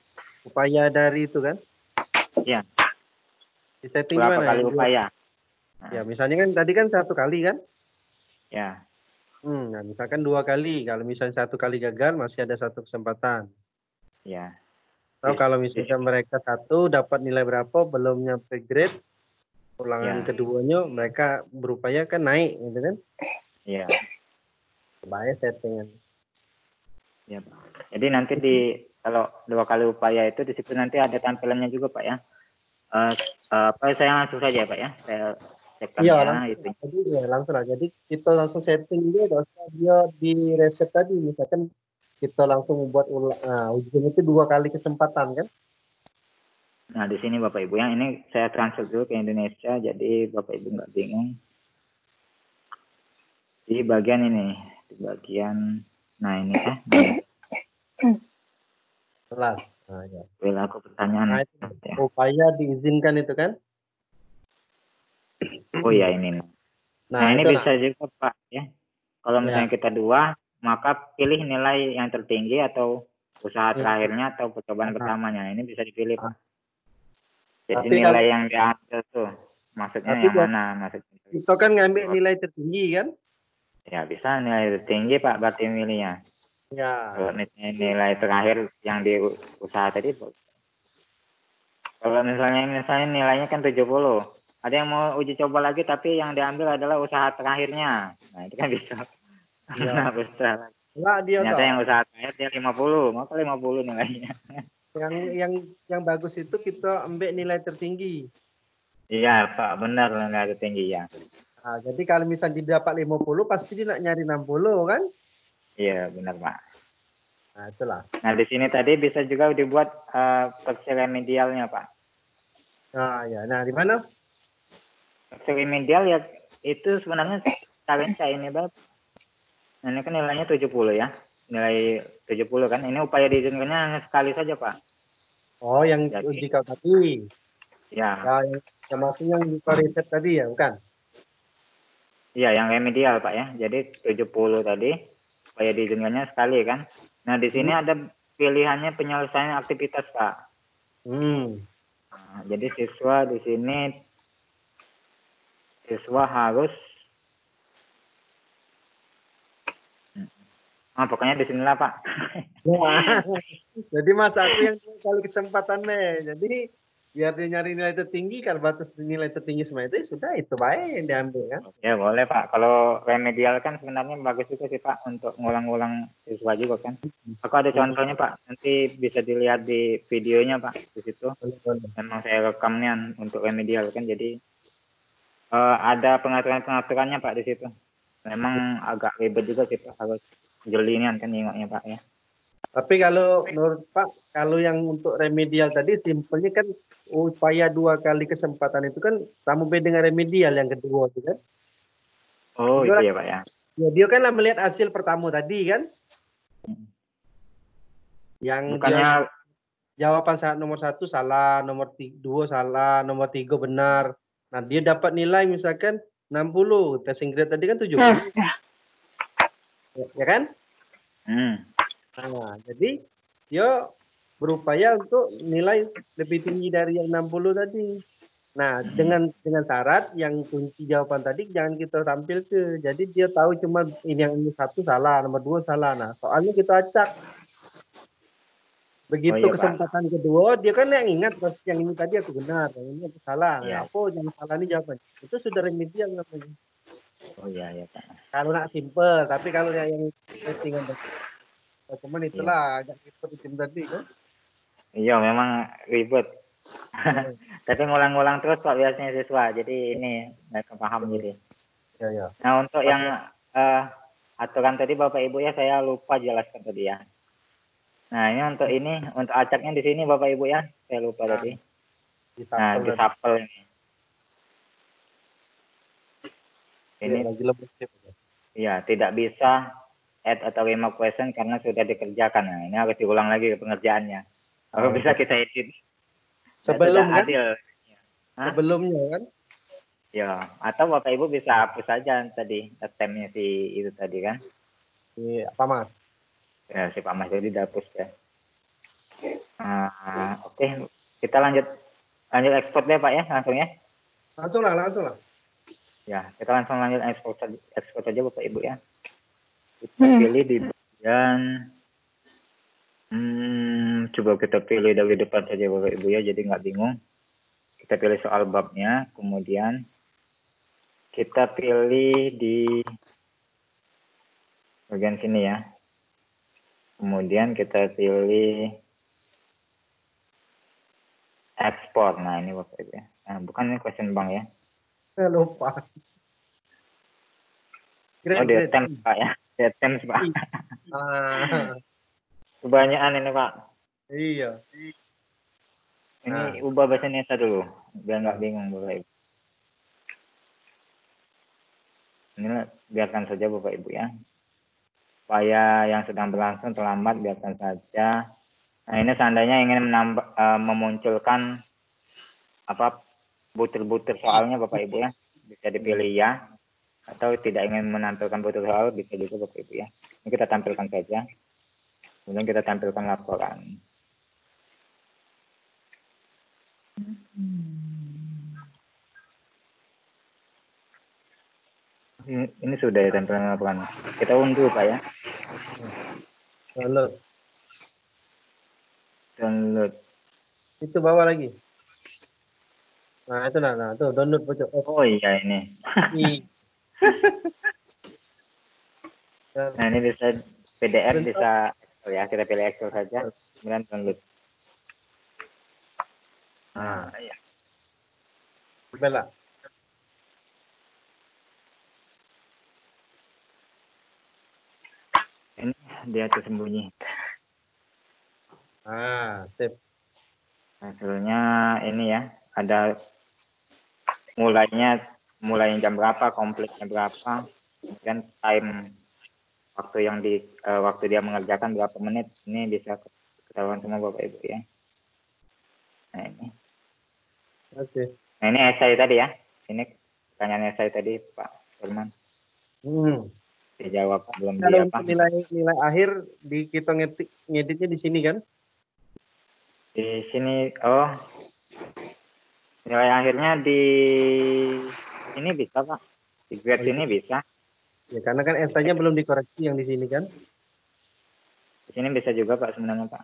Upaya dari itu kan? Iya. Disetting Berapa mana? kali upaya? Ya, misalnya kan tadi kan 1 kali kan? Ya. Nah, misalkan 2 kali. Kalau misalnya 1 kali gagal, masih ada 1 kesempatan. Ya. Atau kalau misalnya mereka 1 dapat nilai berapa, belum nyampe grade, ulangan keduanya mereka berupaya kan naik, gitu kan? Iya. Bahaya settingan. Ya, Pak. Jadi nanti kalau 2 kali upaya itu di situ nanti ada tampilannya juga Pak ya. Saya langsung saja Pak ya. Saya cekkan langsung lah. Jadi kita langsung setting dia di reset tadi. Misalkan kita langsung membuat ujian itu 2 kali kesempatan kan? Nah di sini Bapak Ibu yang ini saya transfer dulu ke Indonesia, jadi Bapak Ibu nggak bingung. Di bagian ini, di bagian, nah ini Kelas. Ya. Perilaku pertanyaan. Upaya diizinkan itu kan? Oh ya ini. Nah ini bisa juga Pak ya. Kalau misalnya kita 2, maka pilih nilai yang tertinggi atau usaha terakhirnya atau percobaan pertamanya. Ini bisa dipilih Pak. Jadi nilai yang diambil tuh, maksudnya yang mana? Maksudnya itu kan ngambil nilai tertinggi kan? Ya bisa nilai tertinggi Pak berarti milihnya. Ya. Kalau nilai terakhir yang di usaha tadi, kalau misalnya nilainya kan 70, ada yang mau uji coba lagi tapi yang diambil adalah usaha terakhirnya. Nah itu kan bisa. Nah bisa. Ternyata yang usaha terakhir dia 50, maka 50 nilainya. Yang bagus itu kita ambil nilai tertinggi. Iya, Pak, benar nilai tertinggi ya. Nah, jadi kalau misalnya dia dapat 50, pasti dia nak nyari 60 kan? Iya, benar, Pak. Nah, itulah. Nah, di sini tadi bisa juga dibuat versi remedialnya, Pak. Nah, ya. Nah, di mana? Versi remedial ya itu sebenarnya kalian saya ini, Pak. Nah, ini kan nilainya 70 ya. Nilai 70 kan. Ini upaya diizinkannya hanya sekali saja, Pak. Oh, yang Jadi, uji kau tadi. ya. Ya, yang maksudnya yang kau riset tadi ya, bukan? Iya, yang remedial, Pak ya. Jadi 70 tadi upaya diizinkannya sekali kan. Nah, di sini ada pilihannya penyelesaian aktivitas, Pak. Nah, jadi siswa di sini harus pokoknya di sinilah, Pak. Jadi mas aku yang 2 kali kesempatan nih. Jadi biar dia nyari nilai tertinggi, kalau batas nilai tertinggi semua itu sudah itu baik yang diambil kan. Ya boleh, Pak. Kalau remedial kan sebenarnya bagus juga sih, Pak, untuk ngulang-ngulang siswa juga kan. Aku ada contohnya, Pak. Nanti bisa dilihat di videonya, Pak. Di situ memang saya rekamnya untuk remedial kan. Jadi ada pengaturan-pengaturannya, Pak, di situ. Memang agak ribet juga sih, Pak. Harus jeli ini kan ingatnya, Pak ya. Tapi kalau menurut Pak, kalau yang untuk remedial tadi simpelnya kan upaya 2 kali kesempatan itu kan sama beda dengan remedial yang kedua itu kan. Oh, Dia itu ya, Pak ya. Ya, dia kan melihat hasil pertama tadi kan. Yang Bukannya dia jawaban nomor 1 salah, nomor 2 salah, nomor 3 benar. Nah, dia dapat nilai misalkan 60, passing grade tadi kan 70. Ya kan? Nah, jadi dia berupaya untuk nilai lebih tinggi dari yang 60 tadi. Nah, dengan syarat yang kunci jawaban tadi jangan kita tampil ke. Jadi dia tahu cuma yang ini 1 salah, nomor 2 salah. Nah, soalnya kita acak. Begitu iya, kesempatan kedua, dia kan yang ingat yang ini tadi aku benar, yang ini aku salah. Nah, Iya. apa yang salah ini jawabannya. Itu sudah remedial namanya. Oh iya, Pak. Kalau nak simple, tapi kalau yang settingan cuman itulah agak ribet tim tadi kan. Iya, memang ribet. Tapi ngulang-ngulang terus, Pak, biasanya siswa. Jadi ini mereka paham jadi. Ya. Nah, untuk yang aturan tadi Bapak Ibu ya, saya lupa jelaskan tadi ya. Nah, ini untuk acaknya di sini Bapak Ibu ya, saya lupa tadi. Nah, di sapel ini. Ini lagi lebih. Iya, tidak bisa add atau remote question karena sudah dikerjakan. Nah, ini harus diulang lagi pengerjaannya. Kalau bisa kita edit. Sebelum kan? Adil. Sebelumnya kan? Ya, atau Bapak Ibu bisa hapus saja tadi attempt-nya si itu tadi kan. Si Pak Mas. Ya, si Pak Mas jadi dihapus ya. Oke, kita lanjut ekspor deh Pak ya, langsung ya. Langsung lah. Ya, kita langsung lanjut ekspor saja Bapak Ibu ya. Kita pilih di bagian coba kita pilih dari depan saja Bapak Ibu ya, jadi nggak bingung. Kita pilih soal babnya, kemudian kita pilih di bagian sini ya. Kemudian kita pilih ekspor. Nah, ini Bapak Ibu ya. Nah, bukan ini question bank ya. Saya lupa. Oh, di attempt Pak ya. Di attempt Pak. Kebanyakan ini Pak. Iya. Ini ubah bahasa Indonesia dulu. Biar nggak bingung Bapak Ibu. Ini biarkan saja Bapak Ibu ya. Supaya yang sedang berlangsung terlambat biarkan saja. Nah, ini seandainya ingin memunculkan butir-butir soalnya Bapak Ibu ya. Bisa dipilih ya. Atau tidak ingin menampilkan butir soal bisa juga Bapak Ibu ya. Ini kita tampilkan saja. Kemudian kita tampilkan laporan. Ini sudah ya tampilan laporan. Kita unduh Pak ya. Download. Itu bawah lagi. Nah, itu tuh download pojok. Oh iya ini. Nah, ini bisa PDF bisa ya, kita pilih Excel saja. Kemudian download. Nah, iya. Bella. Ini dia tersembunyi. Sip. Hasilnya ini ya, ada mulai jam berapa, komplitnya berapa, kemudian time waktu dia mengerjakan berapa menit, ini bisa ketahuan semua Bapak Ibu ya. Nah ini. Oke. Nah ini esai tadi ya. Ini pertanyaan esai tadi Pak Firman. Dijawab belum Kalau di apa? untuk nilai akhir kita ngeditnya di sini kan? Di sini nilai akhirnya di sini bisa Pak. Di grade sini bisa. Ya karena kan esainya belum dikoreksi yang di sini kan? Di sini bisa juga Pak sebenarnya Pak.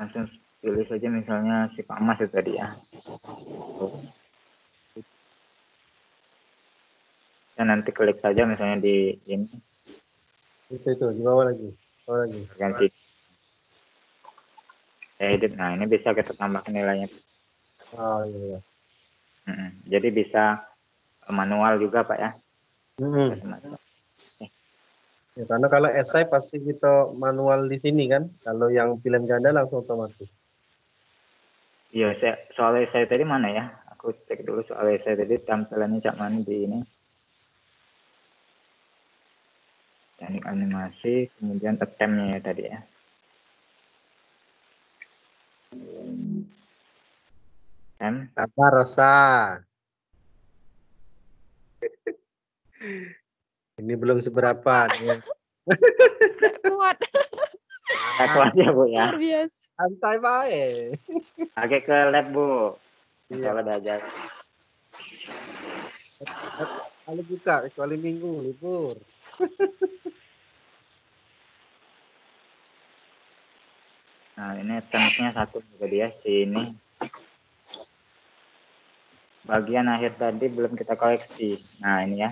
Langsung pilih saja misalnya si Pak Mas itu tadi ya. Dan nanti klik saja misalnya di ini. Itu di bawah lagi. Ganti. Edit. Nah ini bisa kita tambahkan nilainya. Oh iya. Jadi bisa manual juga Pak ya. Ya, karena kalau esai pasti kita manual di sini kan. Kalau yang pilihan ganda langsung otomatis. Iya, soal esai tadi mana ya? Aku cek dulu soal esai tadi tampilannya cak mana di ini. Teknik animasi, kemudian attempt-nya ya tadi ya. Sabar Rosa. Ini belum seberapa. Kuat. Kuat ya Bu ya. Luar biasa. Santai baik. Oke ke lab Bu. Iya. Kalau ada aja. Kali buka kecuali minggu libur. Nah ini attempt-nya satu juga dia sini. Bagian akhir tadi belum kita koreksi. Nah ini ya.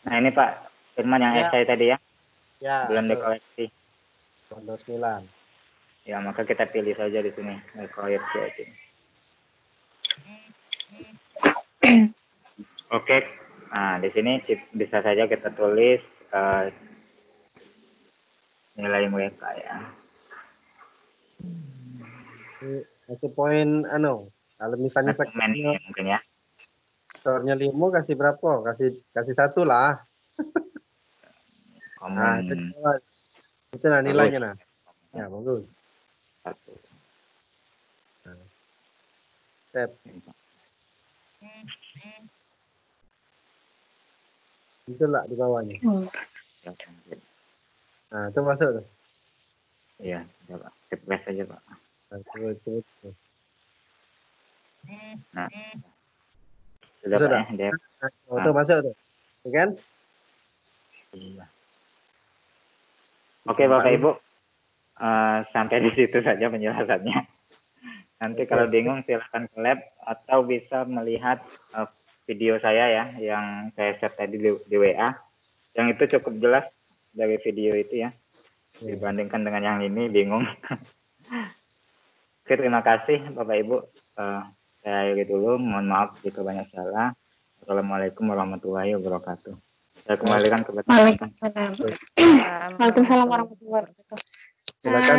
Nah ini Pak Firman yang Ya. esai tadi ya. Ya. Belum dikoreksi. Nomor 9. Ya maka kita pilih saja di sini. Koreksi aja. Oke. Nah di sini bisa saja kita tulis nilai mereka ya. Kasih poin kalau misalnya ya, mungkin ya. skornya 5 kasih berapa? Kasih 1 lah. Nah, itu nah nilainya nah. Ya, bagus. 1. Nah. Step. Itulah di bawahnya. Nah, itu masuk tuh. Iya, coba refresh saja Pak. Nah, sudah Pak ya. Dia. Itu masuk tuh, ya kan? Iya. Oke Bapak Ibu, sampai di situ saja penjelasannya. Nanti kalau bingung silahkan ke lab atau bisa melihat video saya ya, yang saya share tadi di WA. Yang itu cukup jelas dari video itu ya. Dibandingkan dengan yang ini bingung. Oke, terima kasih Bapak Ibu. Saya akhiri dulu. Mohon maaf jika banyak salah. Assalamualaikum warahmatullahi wabarakatuh. Saya kembalikan ke Waalaikumsalam. Waalaikumsalam warahmatullahi wabarakatuh.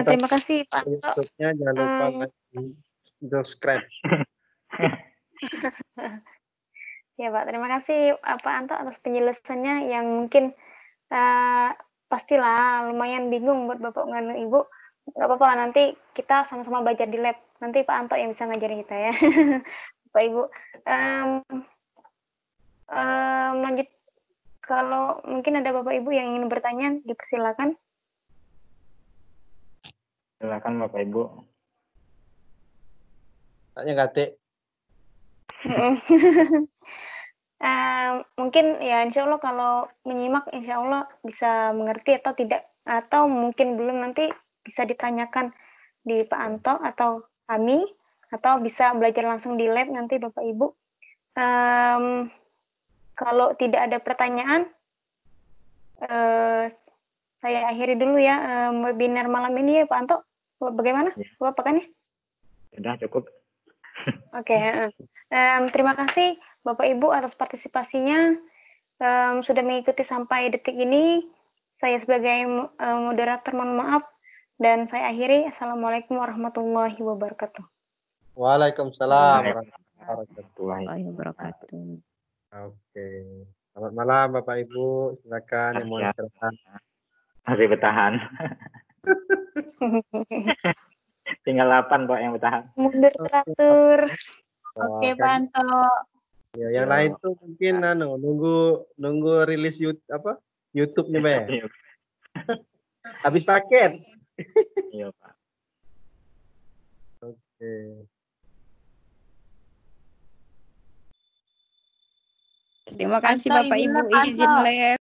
Terima kasih Pak Anto. YouTube-nya jangan lupa subscribe. Ya Pak, terima kasih Pak Anto atas penjelasannya yang mungkin pastilah lumayan bingung buat Bapak dan Ibu. Nggak apa-apa, nanti kita sama-sama belajar di lab. Nanti Pak Anto yang bisa ngajarin kita ya. Bapak Ibu. Lanjut, kalau mungkin ada Bapak Ibu yang ingin bertanya, dipersilakan. Silakan Bapak Ibu. Tanya Kate. Mungkin ya insya Allah kalau menyimak insya Allah bisa mengerti atau tidak, atau mungkin belum nanti bisa ditanyakan di Pak Anto atau kami, atau bisa belajar langsung di lab nanti Bapak Ibu. Kalau tidak ada pertanyaan, saya akhiri dulu ya webinar malam ini ya Pak Anto. Bagaimana? Apa kan ya? Sudah cukup. Oke. Terima kasih Bapak Ibu atas partisipasinya. Sudah mengikuti sampai detik ini. Saya sebagai moderator mohon maaf. Dan saya akhiri. Assalamualaikum warahmatullahi wabarakatuh. Waalaikumsalam Warahmatullahi wabarakatuh. Oke. Selamat malam Bapak Ibu. Silakan yang mau istirahat. Masih bertahan. Tinggal 8 Pak yang bertahan. Mundur teratur. Oke, Pak Anto. Ya, yang lain tuh mungkin nunggu rilis YouTube-nya, Be. Habis paket. Iya, Pak. Oke. Terima kasih Anto, Bapak izin Ibu lah, Pak izin Anto. live.